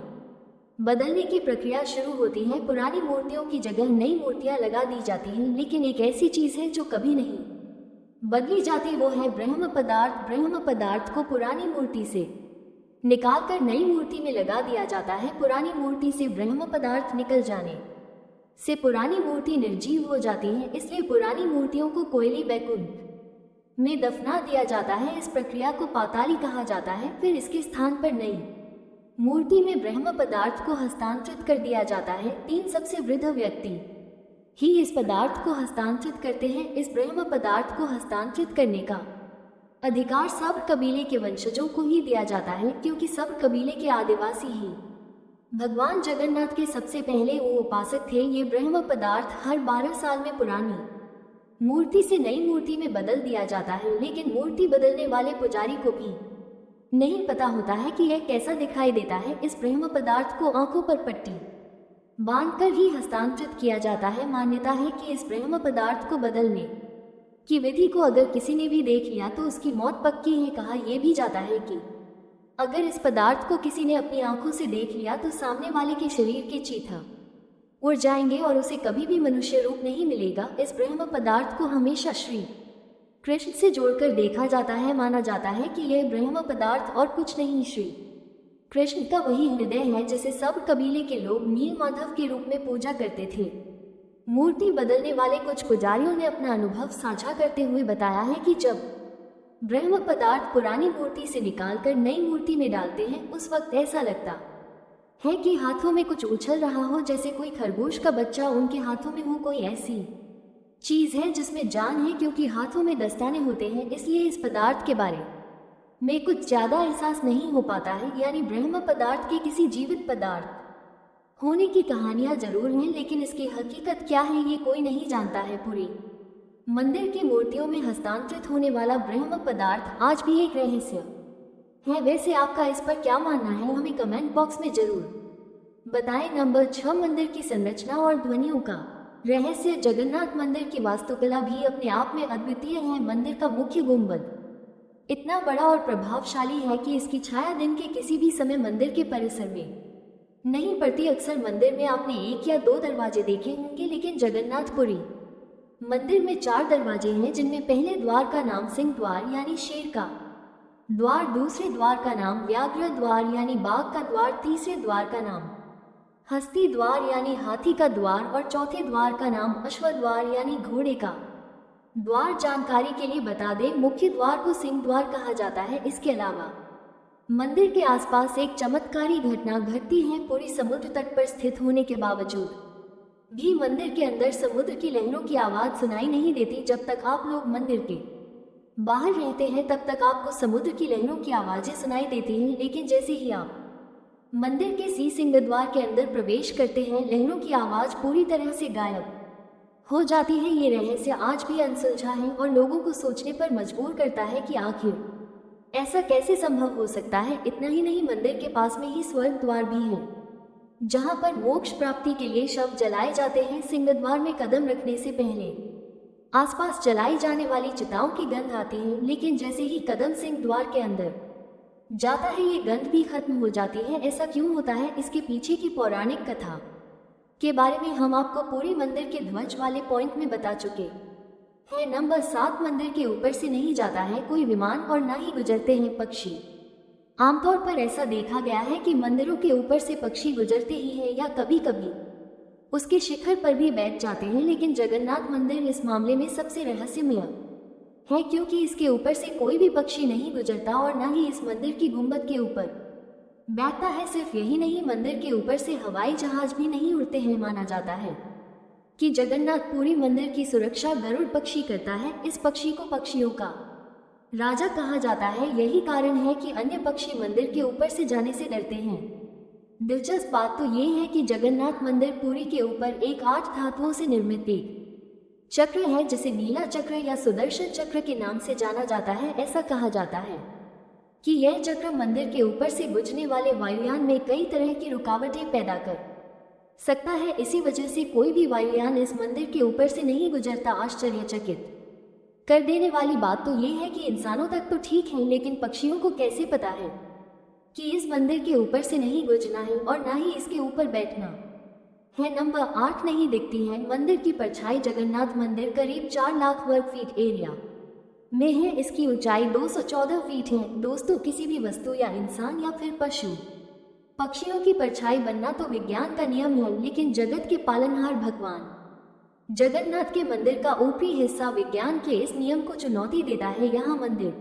बदलने की प्रक्रिया शुरू होती है। पुरानी मूर्तियों की जगह नई मूर्तियां लगा दी जाती हैं, लेकिन एक ऐसी चीज है जो कभी नहीं बदली जाती, वो है ब्रह्म पदार्थ। ब्रह्म पदार्थ को पुरानी मूर्ति से निकालकर नई मूर्ति में लगा दिया जाता है। पुरानी मूर्ति से ब्रह्म पदार्थ निकल जाने से पुरानी मूर्ति निर्जीव हो जाती है। इसलिए पुरानी मूर्तियों को कोयली वैकुंठ में दफना दिया जाता है। इस प्रक्रिया को पाताली कहा जाता है। फिर इसके स्थान पर नई मूर्ति में ब्रह्म पदार्थ को हस्तांतरित कर दिया जाता है। 3 सबसे वृद्ध व्यक्ति ही इस पदार्थ को हस्तांतरित करते हैं। इस ब्रह्म पदार्थ को हस्तांतरित करने का अधिकार सब कबीले के वंशजों को ही दिया जाता है, क्योंकि सब कबीले के आदिवासी ही भगवान जगन्नाथ के सबसे पहले वो उपासक थे। ये ब्रह्म पदार्थ हर 12 साल में पुरानी मूर्ति से नई मूर्ति में बदल दिया जाता है, लेकिन मूर्ति बदलने वाले पुजारी को भी नहीं पता होता है कि यह कैसा दिखाई देता है। इस ब्रह्म पदार्थ को आंखों पर पट्टी बांधकर ही हस्तांतरित किया जाता है। मान्यता है कि इस ब्रह्म पदार्थ को बदलने की विधि को अगर किसी ने भी देख लिया तो उसकी मौत पक्की है। कहा यह भी जाता है कि अगर इस पदार्थ को किसी ने अपनी आंखों से देख लिया तो सामने वाले के शरीर के चीथा उड़ जाएंगे और उसे कभी भी मनुष्य रूप नहीं मिलेगा। इस ब्रह्म पदार्थ को हमेशा श्री कृष्ण से जोड़कर देखा जाता है। माना जाता है कि यह ब्रह्म पदार्थ और कुछ नहीं, श्री कृष्ण का वही हृदय है जिसे सब कबीले के लोग नील माधव के रूप में पूजा करते थे। मूर्ति बदलने वाले कुछ पुजारियों ने अपना अनुभव साझा करते हुए बताया है कि जब ब्रह्म पदार्थ पुरानी मूर्ति से निकालकर नई मूर्ति में डालते हैं, उस वक्त ऐसा लगता है कि हाथों में कुछ उछल रहा हो, जैसे कोई खरगोश का बच्चा उनके हाथों में हो। कोई ऐसी चीज है जिसमें जान है, क्योंकि हाथों में दस्ताने होते हैं, इसलिए इस पदार्थ के बारे में कुछ ज्यादा एहसास नहीं हो पाता है। यानी ब्रह्म पदार्थ के किसी जीवित पदार्थ होने की कहानियां जरूर हैं, लेकिन इसकी हकीकत क्या है ये कोई नहीं जानता है। पूरी मंदिर की मूर्तियों में हस्तांतरित होने वाला ब्रह्म पदार्थ आज भी एक रहस्य है। वैसे आपका इस पर क्या मानना है, हमें कमेंट बॉक्स में जरूर बताएं। नंबर 6, मंदिर की संरचना और ध्वनियों का रहस्य। जगन्नाथ मंदिर की वास्तुकला भी अपने आप में अद्वितीय है। मंदिर का मुख्य गुंबद इतना बड़ा और प्रभावशाली है कि इसकी छाया दिन के किसी भी समय मंदिर के परिसर में नहीं पड़ती। अक्सर मंदिर में आपने 1 या 2 दरवाजे देखे होंगे, लेकिन जगन्नाथपुरी मंदिर में 4 दरवाजे हैं, जिनमें पहले द्वार का नाम सिंह द्वार यानी शेर का द्वार, दूसरे द्वार का नाम व्याघ्र द्वार यानी बाघ का द्वार, तीसरे द्वार का नाम हस्ती द्वार यानी हाथी का द्वार और चौथे द्वार का नाम अश्व द्वार यानी घोड़े का द्वार। जानकारी के लिए बता दें, मुख्य द्वार को सिंह द्वार कहा जाता है। इसके अलावा मंदिर के आसपास एक चमत्कारी घटना घटती है। पूरी समुद्र तट पर स्थित होने के बावजूद भी मंदिर के अंदर समुद्र की लहरों की आवाज सुनाई नहीं देती। जब तक आप लोग मंदिर के बाहर रहते हैं तब तक आपको समुद्र की लहरों की आवाजें सुनाई देती हैं, लेकिन जैसे ही आप मंदिर के सिंह द्वार के अंदर प्रवेश करते हैं, लहरों की आवाज पूरी तरह से गायब हो जाती है। ये रहस्य आज भी अनसुलझा है और लोगों को सोचने पर मजबूर करता है कि आखिर ऐसा कैसे संभव हो सकता है। इतना ही नहीं, मंदिर के पास में ही स्वर्ग द्वार भी है, जहां पर मोक्ष प्राप्ति के लिए शव जलाए जाते हैं। सिंह द्वार में कदम रखने से पहले आसपास जलाई जाने वाली चिताओं की गंध आती है, लेकिन जैसे ही कदम सिंह द्वार के अंदर जाता है ये गंध भी खत्म हो जाती है। ऐसा क्यों होता है, इसके पीछे की पौराणिक कथा के बारे में हम आपको पूरे मंदिर के ध्वज वाले पॉइंट में बता चुके हैं। नंबर 7, मंदिर के ऊपर से नहीं जाता है कोई विमान और ना ही गुजरते हैं पक्षी। आमतौर पर ऐसा देखा गया है कि मंदिरों के ऊपर से पक्षी गुजरते ही हैं या कभी कभी उसके शिखर पर भी बैठ जाते हैं, लेकिन जगन्नाथ मंदिर इस मामले में सबसे रहस्यमय है, क्योंकि इसके ऊपर से कोई भी पक्षी नहीं गुजरता और न ही इस मंदिर की गुंबद के ऊपर बैठता है। सिर्फ यही नहीं, मंदिर के ऊपर से हवाई जहाज भी नहीं उड़ते हैं। माना जाता है कि जगन्नाथपुरी मंदिर की सुरक्षा गरुड़ पक्षी करता है। इस पक्षी को पक्षियों का राजा कहा जाता है। यही कारण है कि अन्य पक्षी मंदिर के ऊपर से जाने से डरते हैं। दिलचस्प बात तो ये है कि जगन्नाथ मंदिर पुरी के ऊपर एक 8 धातुओं से निर्मित एक चक्र है, जिसे नीला चक्र या सुदर्शन चक्र के नाम से जाना जाता है। ऐसा कहा जाता है कि यह चक्र मंदिर के ऊपर से गुजरने वाले वायुयान में कई तरह की रुकावटें पैदा कर सकता है। इसी वजह से कोई भी वायुयान इस मंदिर के ऊपर से नहीं गुजरता। आश्चर्यचकित कर देने वाली बात तो ये है कि इंसानों तक तो ठीक है, लेकिन पक्षियों को कैसे पता है कि इस मंदिर के ऊपर से नहीं गुजरना है और ना ही इसके ऊपर बैठना है। नंबर 8, नहीं दिखती है मंदिर की परछाई। जगन्नाथ मंदिर करीब 4 लाख वर्ग फीट एरिया में है। इसकी ऊंचाई 214 फीट है। दोस्तों, किसी भी वस्तु या इंसान या फिर पशु पक्षियों की परछाई बनना तो विज्ञान का नियम है, लेकिन जगत के पालनहार भगवान जगन्नाथ के मंदिर का ऊपरी हिस्सा विज्ञान के इस नियम को चुनौती देता है। यहाँ मंदिर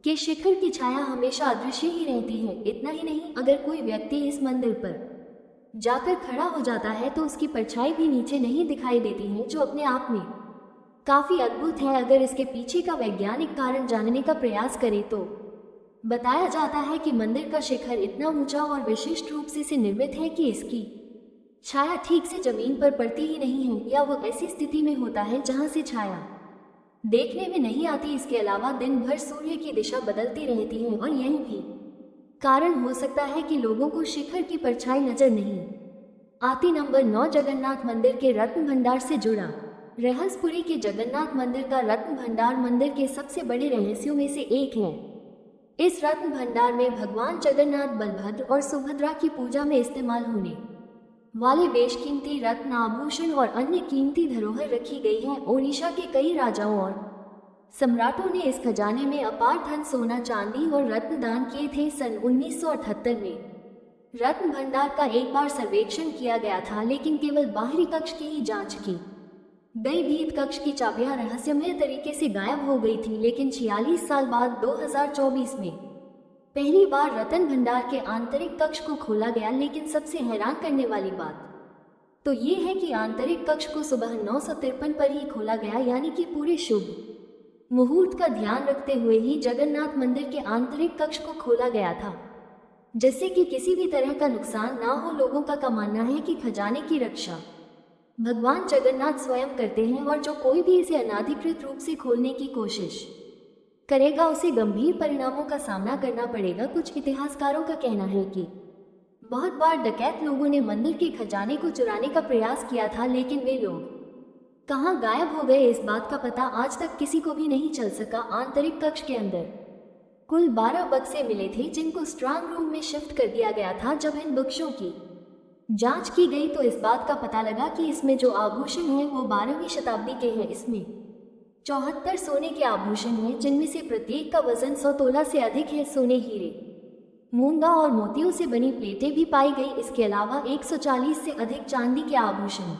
के शिखर की छाया हमेशा अदृश्य ही रहती है। इतना ही नहीं, अगर कोई व्यक्ति इस मंदिर पर जाकर खड़ा हो जाता है तो उसकी परछाई भी नीचे नहीं दिखाई देती है, जो अपने आप में काफी अद्भुत है। अगर इसके पीछे का वैज्ञानिक कारण जानने का प्रयास करें तो बताया जाता है कि मंदिर का शिखर इतना ऊंचा और विशिष्ट रूप से निर्मित है कि इसकी छाया ठीक से जमीन पर पड़ती ही नहीं है, या वो ऐसी स्थिति में होता है जहां से छाया देखने में नहीं आती। इसके अलावा दिन भर सूर्य की दिशा बदलती रहती है और यही भी कारण हो सकता है कि लोगों को शिखर की परछाई नजर नहीं आती। नंबर 9, जगन्नाथ मंदिर के रत्न भंडार से जुड़ा रहस्य। पुरी के जगन्नाथ मंदिर का रत्न भंडार मंदिर के सबसे बड़े रहस्यों में से एक है। इस रत्न भंडार में भगवान जगन्नाथ, बलभद्र और सुभद्रा की पूजा में इस्तेमाल होने वाले बेशकीमती रत्न, आभूषण और अन्य कीमती धरोहर रखी गई हैं। ओडिशा के कई राजाओं और सम्राटों ने इस खजाने में अपार धन, सोना, चांदी और रत्न दान किए थे। सन 1978 में रत्न भंडार का एक बार सर्वेक्षण किया गया था, लेकिन केवल बाहरी कक्ष की ही जांच की गई। भीत कक्ष की चाबियां रहस्यमय तरीके से गायब हो गई थी, लेकिन 46 साल बाद 2024 में पहली बार रत्न भंडार के आंतरिक कक्ष को खोला गया। लेकिन सबसे हैरान करने वाली बात तो ये है कि आंतरिक कक्ष को सुबह 9:53 पर ही खोला गया, यानी कि पूरे शुभ मुहूर्त का ध्यान रखते हुए ही जगन्नाथ मंदिर के आंतरिक कक्ष को खोला गया था, जिससे कि किसी भी तरह का नुकसान ना हो। लोगों का मानना है कि खजाने की रक्षा भगवान जगन्नाथ स्वयं करते हैं, और जो कोई भी इसे अनाधिकृत रूप से खोलने की कोशिश करेगा उसे गंभीर परिणामों का सामना करना पड़ेगा। कुछ इतिहासकारों का कहना है कि बहुत बार डकैत लोगों ने मंदिर के खजाने को चुराने का प्रयास किया था, लेकिन वे लोग कहाँ गायब हो गए इस बात का पता आज तक किसी को भी नहीं चल सका। आंतरिक कक्ष के अंदर कुल 12 बक्से मिले थे जिनको स्ट्रांग रूम में शिफ्ट कर दिया गया था। जब इन बक्सों की जांच की गई तो इस बात का पता लगा कि इसमें जो आभूषण हैं वो 12वीं शताब्दी के हैं। इसमें 74 सोने के आभूषण हैं, जिनमें से प्रत्येक का वजन 100 तोला से अधिक है। सोने, हीरे, मूंगा और मोतियों से बनी प्लेटें भी पाई गई। इसके अलावा 140 से अधिक चांदी के आभूषण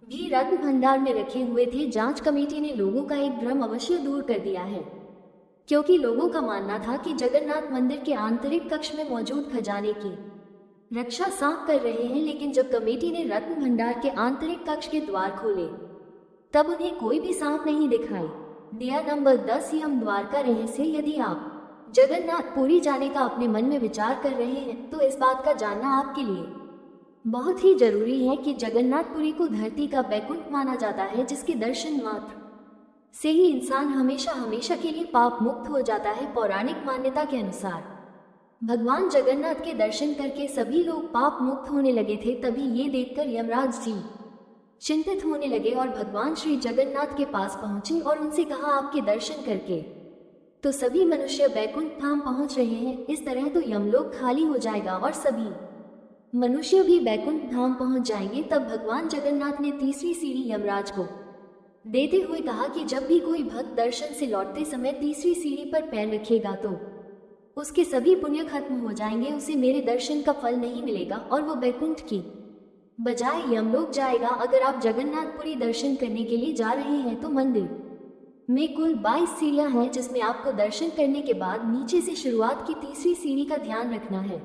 भी रत्न भंडार में रखे हुए थे। जांच कमेटी ने लोगों का एक भ्रम अवश्य दूर कर दिया है, क्योंकि लोगों का मानना था कि जगन्नाथ मंदिर के आंतरिक कक्ष में मौजूद खजाने की रक्षा सांप कर रहे हैं। लेकिन जब कमेटी ने रत्न भंडार के आंतरिक कक्ष के द्वार खोले तब उन्हें कोई भी सांप नहीं दिखाई दिया। नंबर 10, यम द्वार का रहस्य। यदि आप जगन्नाथपुरी जाने का अपने मन में विचार कर रहे हैं तो इस बात का जानना आपके लिए बहुत ही जरूरी है कि जगन्नाथपुरी को धरती का बैकुंठ माना जाता है, जिसके दर्शन मात्र से ही इंसान हमेशा हमेशा के लिए पाप मुक्त हो जाता है। पौराणिक मान्यता के अनुसार भगवान जगन्नाथ के दर्शन करके सभी लोग पाप मुक्त होने लगे थे। तभी ये देखकर यमराज जी चिंतित होने लगे और भगवान श्री जगन्नाथ के पास पहुंचे और उनसे कहा, आपके दर्शन करके तो सभी मनुष्य बैकुंठ धाम पहुंच रहे हैं। इस तरह तो यमलोक खाली हो जाएगा और सभी मनुष्य भी बैकुंठ धाम पहुंच जाएंगे। तब भगवान जगन्नाथ ने तीसरी सीढ़ी यमराज को देते हुए कहा कि जब भी कोई भक्त दर्शन से लौटते समय तीसरी सीढ़ी पर पैर रखेगा तो उसके सभी पुण्य खत्म हो जाएंगे, उसे मेरे दर्शन का फल नहीं मिलेगा और वो बैकुंठ की बजाय यमलोक जाएगा। अगर आप जगन्नाथपुरी दर्शन करने के लिए जा रहे हैं तो मंदिर में कुल 22 सीढ़ियां हैं, जिसमें आपको दर्शन करने के बाद नीचे से शुरुआत की तीसरी सीढ़ी का ध्यान रखना है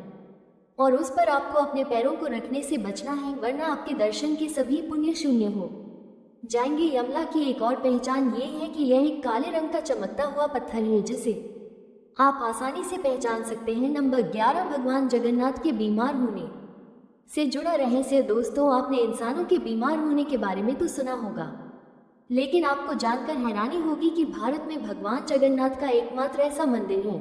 और उस पर आपको अपने पैरों को रखने से बचना है, वरना आपके दर्शन के सभी पुण्य शून्य हो जाएंगे। यमला की एक और पहचान ये है कि यह एक काले रंग का चमकता हुआ पत्थर है जिसे आप आसानी से पहचान सकते हैं। नंबर 11, भगवान जगन्नाथ के बीमार होने से जुड़ा रहस्य। दोस्तों, आपने इंसानों के बीमार होने के बारे में तो सुना होगा, लेकिन आपको जानकर हैरानी होगी कि भारत में भगवान जगन्नाथ का एकमात्र ऐसा मंदिर है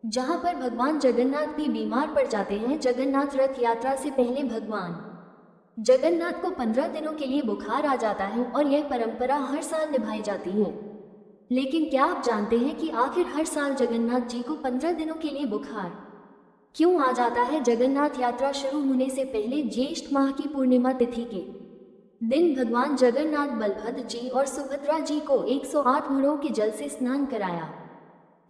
जहां पर भगवान जगन्नाथ भी बीमार पड़ जाते हैं। जगन्नाथ रथ यात्रा से पहले भगवान जगन्नाथ को 15 दिनों के लिए बुखार आ जाता है और यह परंपरा हर साल निभाई जाती है। लेकिन क्या आप जानते हैं कि आखिर हर साल जगन्नाथ जी को 15 दिनों के लिए बुखार क्यों आ जाता है? जगन्नाथ यात्रा शुरू होने से पहले ज्येष्ठ माह की पूर्णिमा तिथि के दिन भगवान जगन्नाथ बलभद्र जी और सुभद्रा जी को 108 घड़ों के जल से स्नान कराया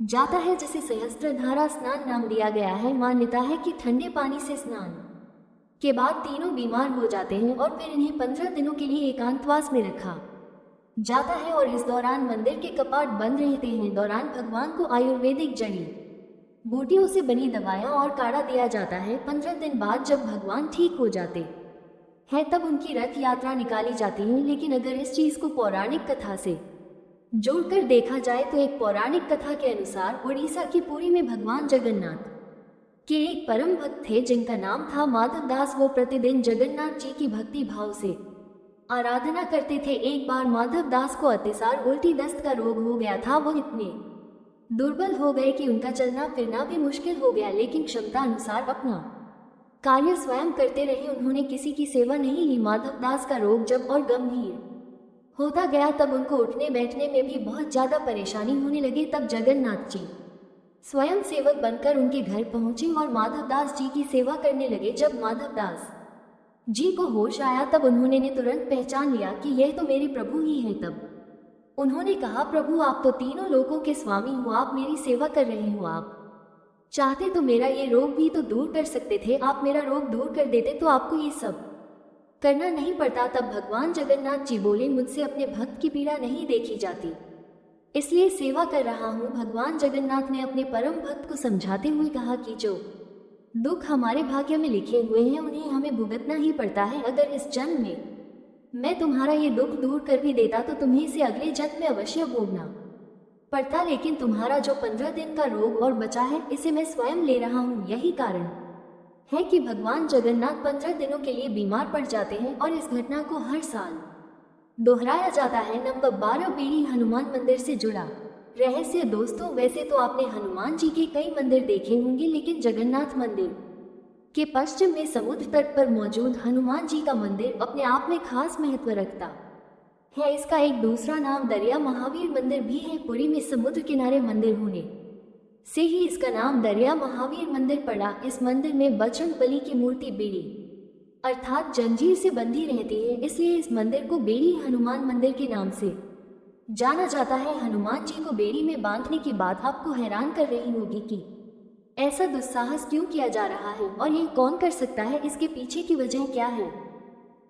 जाता है, जिसे सहस्त्रधारा स्नान नाम दिया गया है। मान्यता है कि ठंडे पानी से स्नान के बाद तीनों बीमार हो जाते हैं और फिर इन्हें 15 दिनों के लिए एकांतवास में रखा जाता है और इस दौरान मंदिर के कपाट बंद रहते हैं। दौरान भगवान को आयुर्वेदिक जड़ी बूटियों से बनी दवाएं और काढ़ा दिया जाता है। 15 दिन बाद जब भगवान ठीक हो जाते हैं तब उनकी रथ यात्रा निकाली जाती है। लेकिन अगर इस चीज को पौराणिक कथा से जोड़कर देखा जाए तो एक पौराणिक कथा के अनुसार उड़ीसा की पुरी में भगवान जगन्नाथ के एक परम भक्त थे जिनका नाम था माधव दास। वो प्रतिदिन जगन्नाथ जी की भक्ति भाव से आराधना करते थे। एक बार माधव दास को अतिसार उल्टी दस्त का रोग हो गया था। वो इतने दुर्बल हो गए कि उनका चलना फिरना भी मुश्किल हो गया, लेकिन क्षमता अनुसार अपना कार्य स्वयं करते रहे। उन्होंने किसी की सेवा नहीं ली। माधव दास का रोग जब और गंभीर होता गया तब उनको उठने बैठने में भी बहुत ज्यादा परेशानी होने लगी। तब जगन्नाथ जी स्वयं सेवक बनकर उनके घर पहुंचे और माधव दास जी की सेवा करने लगे। जब माधव दास जी को होश आया तब उन्होंने तुरंत पहचान लिया कि यह तो मेरे प्रभु ही हैं। तब उन्होंने कहा, प्रभु आप तो तीनों लोकों के स्वामी हो, आप मेरी सेवा कर रहे हो, आप चाहते तो मेरा ये रोग भी तो दूर कर सकते थे। आप मेरा रोग दूर कर देते तो आपको ये सब करना नहीं पड़ता। तब भगवान जगन्नाथ जी बोले, मुझसे अपने भक्त की पीड़ा नहीं देखी जाती, इसलिए सेवा कर रहा हूँ। भगवान जगन्नाथ ने अपने परम भक्त को समझाते हुए कहा कि जो दुख हमारे भाग्य में लिखे हुए हैं उन्हें हमें भुगतना ही पड़ता है। अगर इस जन्म में मैं तुम्हारा ये दुख दूर कर भी देता तो तुम्हें इसे अगले जन्म में अवश्य भोगना पड़ता। लेकिन तुम्हारा जो 15 दिन का रोग और बचा है इसे मैं स्वयं ले रहा हूँ। यही कारण है कि भगवान जगन्नाथ 15 दिनों के लिए बीमार पड़ जाते हैं और इस घटना को हर साल दोहराया जाता है। नंबर 12, बेड़ी हनुमान मंदिर से जुड़ा रहस्य दोस्तों, वैसे तो आपने हनुमान जी के कई मंदिर देखे होंगे, लेकिन जगन्नाथ मंदिर के पश्चिम में समुद्र तट पर मौजूद हनुमान जी का मंदिर अपने आप में खास महत्व रखता है। इसका एक दूसरा नाम दरिया महावीर मंदिर भी है। पुरी में समुद्र किनारे मंदिर होने से ही इसका नाम दरिया महावीर मंदिर पड़ा। इस मंदिर में बजरंग बली की मूर्ति बेड़ी अर्थात जंजीर से बंधी रहती है, इसलिए इस मंदिर को बेड़ी हनुमान मंदिर के नाम से जाना जाता है। हनुमान जी को बेड़ी में बांधने की बात आपको हैरान कर रही होगी कि ऐसा दुस्साहस क्यों किया जा रहा है और यह कौन कर सकता है, इसके पीछे की वजह क्या है।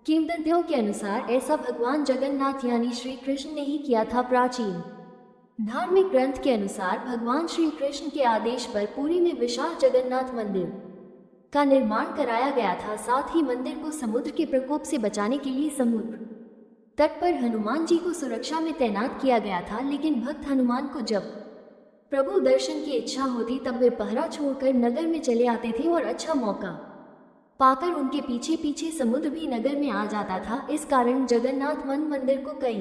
किंवदंतियों के अनुसार ऐसा भगवान जगन्नाथ यानी श्री कृष्ण ने ही किया था। प्राचीन धार्मिक ग्रंथ के अनुसार भगवान श्री कृष्ण के आदेश पर पुरी में विशाल जगन्नाथ मंदिर का निर्माण कराया गया था। साथ ही मंदिर को समुद्र के प्रकोप से बचाने के लिए समुद्र तट पर हनुमान जी को सुरक्षा में तैनात किया गया था। लेकिन भक्त हनुमान को जब प्रभु दर्शन की इच्छा होती तब वे पहरा छोड़कर नगर में चले आते थे और अच्छा मौका पाकर उनके पीछे पीछे समुद्र भी नगर में आ जाता था। इस कारण जगन्नाथ मंदिर को कई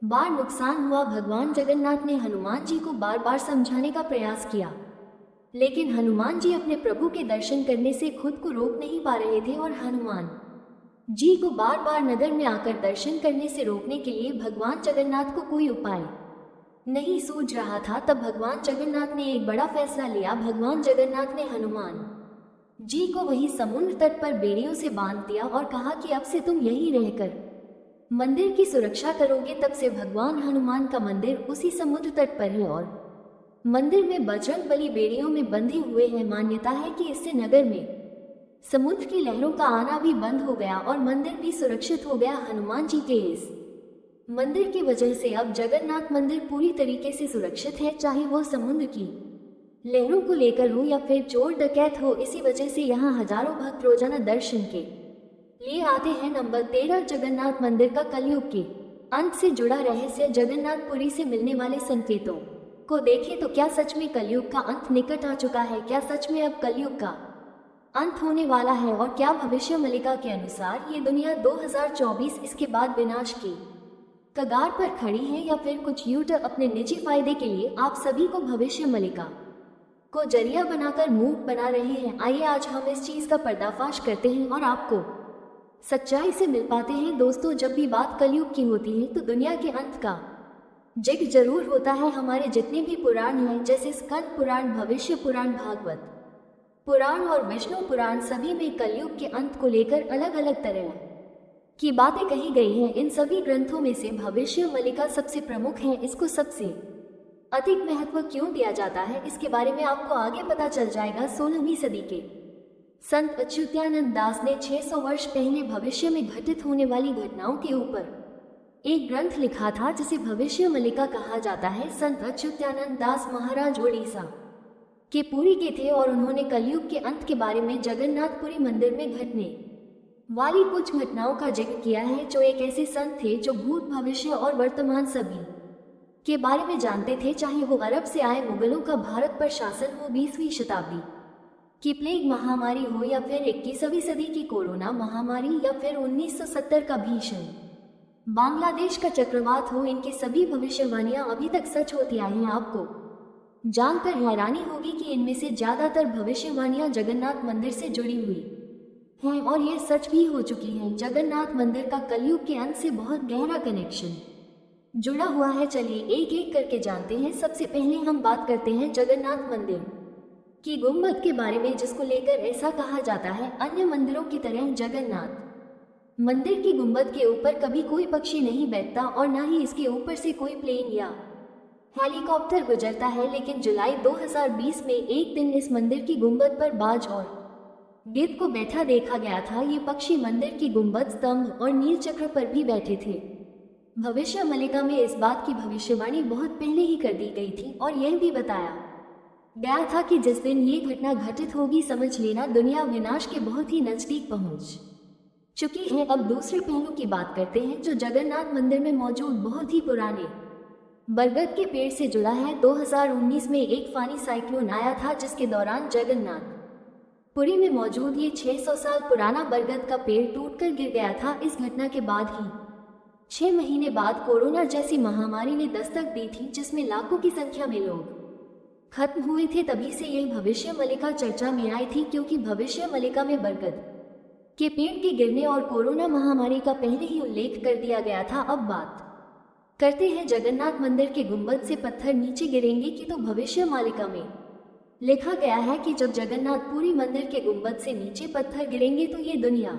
बार नुकसान हुआ। भगवान जगन्नाथ ने हनुमान जी को बार बार समझाने का प्रयास किया, लेकिन हनुमान जी अपने प्रभु के दर्शन करने से खुद को रोक नहीं पा रहे थे और हनुमान जी को बार बार नगर में आकर दर्शन करने से रोकने के लिए भगवान जगन्नाथ को कोई उपाय नहीं सूझ रहा था। तब भगवान जगन्नाथ ने एक बड़ा फैसला लिया। भगवान जगन्नाथ ने हनुमान जी को वही समुद्र तट पर बेड़ियों से बांध दिया और कहा कि अब से तुम यहीं रहकर मंदिर की सुरक्षा करोगे। तब से भगवान हनुमान का मंदिर उसी समुद्र तट पर है और मंदिर में बजरंग बली बेड़ियों में बंधे हुए हैं। मान्यता है कि इससे नगर में समुद्र की लहरों का आना भी बंद हो गया और मंदिर भी सुरक्षित हो गया। हनुमान जी के इस मंदिर की वजह से अब जगन्नाथ मंदिर पूरी तरीके से सुरक्षित है, चाहे वो समुद्र की लहरों को लेकर हो या फिर चोर डकैत हो। इसी वजह से यहाँ हजारों भक्त रोजाना दर्शन के लिए आते हैं। नंबर 13, जगन्नाथ मंदिर का कलयुग के अंत से जुड़ा रहस्य। जगन्नाथपुरी से मिलने वाले संकेतों को देखें तो क्या सच में कलयुग का अंत निकट आ चुका है? क्या सच में अब कलयुग का अंत होने वाला है? और क्या भविष्य मलिका के अनुसार ये दुनिया 2024 इसके बाद विनाश की कगार पर खड़ी है या फिर कुछ यूट्यूबर अपने निजी फायदे के लिए आप सभी को भविष्य मलिका को जरिया बनाकर मूर्ख बना रहे हैं? आइए आज हम इस चीज का पर्दाफाश करते हैं और आपको सच्चाई से मिल पाते हैं। दोस्तों, जब भी बात कलयुग की होती है तो दुनिया के अंत का जिक्र जरूर होता है। हमारे जितने भी पुराण हैं, जैसे स्कंद पुराण, भविष्य पुराण, भागवत पुराण और विष्णु पुराण, सभी में कलयुग के अंत को लेकर अलग अलग तरह की बातें कही गई हैं। इन सभी ग्रंथों में से भविष्य मलिका सबसे प्रमुख है। इसको सबसे अधिक महत्व क्यों दिया जाता है, इसके बारे में आपको आगे पता चल जाएगा। 16वीं सदी के संत अच्युतानंद दास ने 600 वर्ष पहले भविष्य में घटित होने वाली घटनाओं के ऊपर एक ग्रंथ लिखा था जिसे भविष्य मलिका कहा जाता है। संत अच्युतानंद दास महाराज उड़ीसा के पुरी के थे और उन्होंने कलयुग के अंत के बारे में जगन्नाथपुरी मंदिर में घटने वाली कुछ घटनाओं का जिक्र किया है। जो एक ऐसे संत थे जो भूत, भविष्य और वर्तमान सभी के बारे में जानते थे, चाहे वो अरब से आए मुगलों का भारत पर शासन हो, 20वीं शताब्दी की प्लेग महामारी हो या फिर 21वीं सदी की कोरोना महामारी या फिर 1970 का भीषण बांग्लादेश का चक्रवात हो, इनकी सभी भविष्यवाणियां अभी तक सच होती आई हैं। आपको जानकर हैरानी होगी कि इनमें से ज्यादातर भविष्यवाणियां जगन्नाथ मंदिर से जुड़ी हुई हैं और ये सच भी हो चुकी हैं। जगन्नाथ मंदिर का कलयुग के अंत से बहुत गहरा कनेक्शन जुड़ा हुआ है। चलिए एक एक करके जानते हैं। सबसे पहले हम बात करते हैं जगन्नाथ मंदिर की गुम्बद के बारे में, जिसको लेकर ऐसा कहा जाता है अन्य मंदिरों की तरह जगन्नाथ मंदिर की गुम्बद के ऊपर कभी कोई पक्षी नहीं बैठता और न ही इसके ऊपर से कोई प्लेन या हेलीकॉप्टर गुजरता है। लेकिन जुलाई 2020 में एक दिन इस मंदिर की गुम्बद पर बाज और गिद्ध को बैठा देखा गया था। ये पक्षी मंदिर की गुम्बद, स्तंभ और नील चक्र पर भी बैठे थे। भविष्य मलिका में इस बात की भविष्यवाणी बहुत पहले ही कर दी गई थी और यह भी बताया गया था कि जिस दिन ये घटना घटित होगी, समझ लेना दुनिया विनाश के बहुत ही नजदीक पहुंच चुकी है। अब दूसरे पहलू की बात करते हैं जो जगन्नाथ मंदिर में मौजूद बहुत ही पुराने बरगद के पेड़ से जुड़ा है। 2019 में एक फानी साइक्लोन आया था जिसके दौरान जगन्नाथपुरी में मौजूद ये 600 साल पुराना बरगद का पेड़ टूटकर गिर गया था। इस घटना के बाद ही 6 महीने बाद कोरोना जैसी महामारी ने दस्तक दी थी, जिसमें लाखों की संख्या में लोग खत्म हुए थे। तभी से यह भविष्य मलिका चर्चा में आई थी, क्योंकि भविष्य मलिका में बरगद के पेड़ के गिरने और कोरोना महामारी का पहले ही उल्लेख कर दिया गया था। अब बात करते हैं जगन्नाथ मंदिर के गुंबद से पत्थर नीचे गिरेंगे कि तो भविष्य मालिका में लिखा गया है कि जब जगन्नाथपुरी मंदिर के गुंबद से नीचे पत्थर गिरेंगे तो ये दुनिया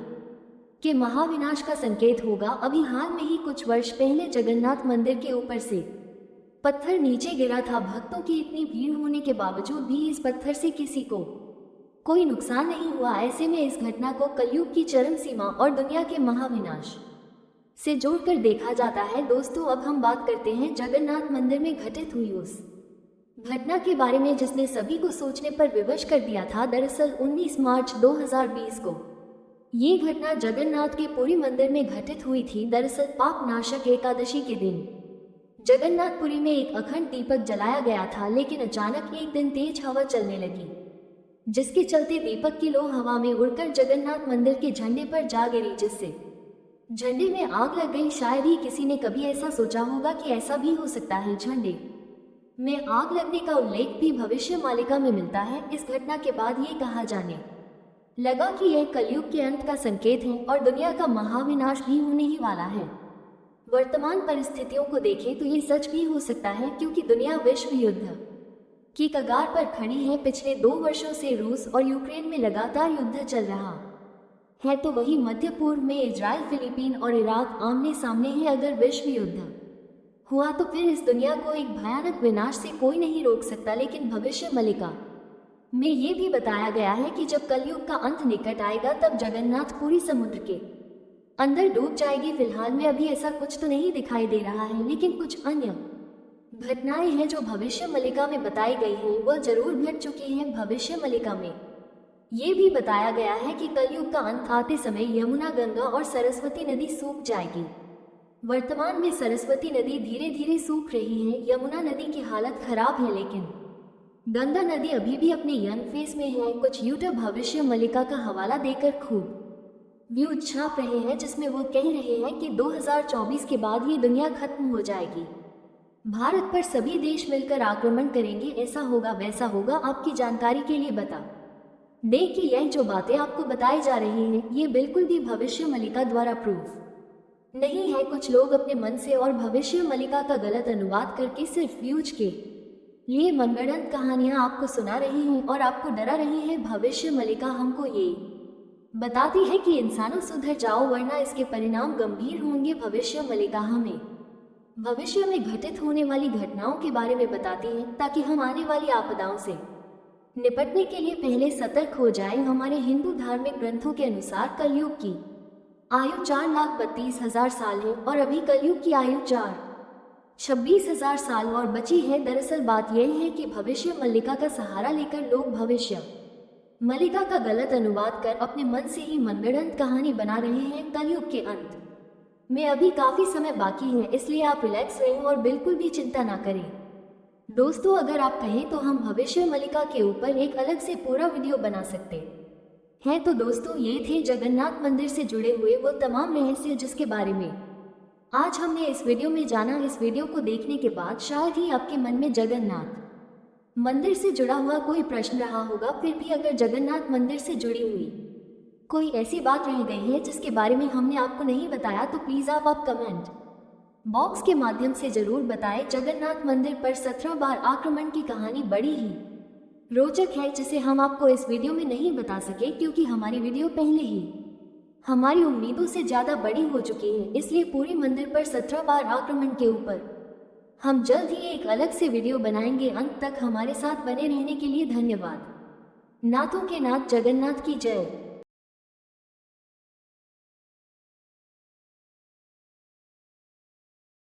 के महाविनाश का संकेत होगा। अभी हाल में ही कुछ वर्ष पहले जगन्नाथ मंदिर के ऊपर से पत्थर नीचे गिरा था। भक्तों की इतनी भीड़ होने के बावजूद भी इस पत्थर से किसी को कोई नुकसान नहीं हुआ। ऐसे में इस घटना को कलयुग की चरम सीमा और दुनिया के महाविनाश से जोड़कर देखा जाता है। दोस्तों, अब हम बात करते हैं जगन्नाथ मंदिर में घटित हुई उस घटना के बारे में जिसने सभी को सोचने पर विवश कर दिया था। दरअसल 19 मार्च 2020 को ये घटना जगन्नाथ के पुरी मंदिर में घटित हुई थी। दरअसल पाप नाशक एकादशी के दिन जगन्नाथपुरी में एक अखंड दीपक जलाया गया था, लेकिन अचानक एक दिन तेज हवा चलने लगी, जिसके चलते दीपक की लो हवा में उड़कर जगन्नाथ मंदिर के झंडे पर जा गिरी, जिससे झंडे में आग लग गई। शायद ही किसी ने कभी ऐसा सोचा होगा कि ऐसा भी हो सकता है। झंडे में आग लगने का उल्लेख भी भविष्य मालिका में मिलता है। इस घटना के बाद ये कहा जाने लगा कि यह कलयुग के अंत का संकेत है और दुनिया का महाविनाश भी होने ही वाला है। वर्तमान परिस्थितियों को देखें तो ये सच भी हो सकता है, क्योंकि दुनिया विश्व युद्ध की कगार पर खड़ी है। पिछले 2 वर्षों से रूस और यूक्रेन में लगातार युद्ध चल रहा है, तो वही मध्य पूर्व में इजराइल, फिलीपीन और इराक आमने सामने है। अगर विश्व युद्ध हुआ तो फिर इस दुनिया को एक भयानक विनाश से कोई नहीं रोक सकता। लेकिन भविष्य मलिका में ये भी बताया गया है कि जब कलयुग का अंत निकट आएगा तब जगन्नाथपुरी समुद्र के अंदर डूब जाएगी। फिलहाल में अभी ऐसा कुछ तो नहीं दिखाई दे रहा है, लेकिन कुछ अन्य घटनाएं हैं जो भविष्य मलिका में बताई गई हैं, वह जरूर घट चुकी हैं। भविष्य मलिका में ये भी बताया गया है कि कलयुग का अंत आते समय यमुना, गंगा और सरस्वती नदी सूख जाएगी। वर्तमान में सरस्वती नदी धीरे धीरे सूख रही है, यमुना नदी की हालत खराब है, लेकिन गंगा नदी अभी भी अपने यंग फेज में है। कुछ यूट्यूब भविष्य मलिका का हवाला देकर खूब व्यूज छाप रहे हैं, जिसमें वो कह रहे हैं कि 2024 के बाद ये दुनिया खत्म हो जाएगी। भारत पर सभी देश मिलकर आक्रमण करेंगे, ऐसा होगा वैसा होगा। आपकी जानकारी के लिए बता दें कि यह जो बातें आपको बताई जा रही हैं, ये बिल्कुल भी भविष्य मलिका द्वारा प्रूफ नहीं है। कुछ लोग अपने मन से और भविष्य मलिका का गलत अनुवाद करके सिर्फ व्यूज के लिए मनगढ़ंत कहानियां आपको सुना रही हैं और आपको डरा रही हैं। भविष्य मलिका हमको ये बताती है कि इंसानों सुधर जाओ, वरना इसके परिणाम गंभीर होंगे। भविष्य मलिका हमें भविष्य में घटित होने वाली घटनाओं के बारे में बताती है, ताकि हम आने वाली आपदाओं से निपटने के लिए पहले सतर्क हो जाएं। हमारे हिंदू धार्मिक ग्रंथों के अनुसार कलयुग की आयु 4,32,000 साल है और अभी कलयुग की आयु 4,26,000 साल और बची है। दरअसल बात यह है कि भविष्य मलिका का सहारा लेकर लोग भविष्य मलिका का गलत अनुवाद कर अपने मन से ही मनगढ़ंत कहानी बना रहे हैं। कलयुग के अंत में अभी काफी समय बाकी है, इसलिए आप रिलैक्स रहें और बिल्कुल भी चिंता ना करें। दोस्तों, अगर आप कहें तो हम भविष्य मलिका के ऊपर एक अलग से पूरा वीडियो बना सकते हैं। तो दोस्तों, ये थे जगन्नाथ मंदिर से जुड़े हुए वो तमाम रहस्य जिसके बारे में आज हमने इस वीडियो में जाना। इस वीडियो को देखने के बाद शायद ही आपके मन में जगन्नाथ मंदिर से जुड़ा हुआ कोई प्रश्न रहा होगा। फिर भी अगर जगन्नाथ मंदिर से जुड़ी हुई कोई ऐसी बात रह गई है जिसके बारे में हमने आपको नहीं बताया, तो प्लीज आप कमेंट बॉक्स के माध्यम से जरूर बताएं। जगन्नाथ मंदिर पर 17 बार आक्रमण की कहानी बड़ी ही रोचक है, जिसे हम आपको इस वीडियो में नहीं बता सके, क्योंकि हमारी वीडियो पहले ही हमारी उम्मीदों से ज्यादा बड़ी हो चुकी है। इसलिए पूरी मंदिर पर 17 बार आक्रमण के ऊपर हम जल्द ही एक अलग से वीडियो बनाएंगे। अंत तक हमारे साथ बने रहने के लिए धन्यवाद। नाथों के नाथ जगन्नाथ की जय।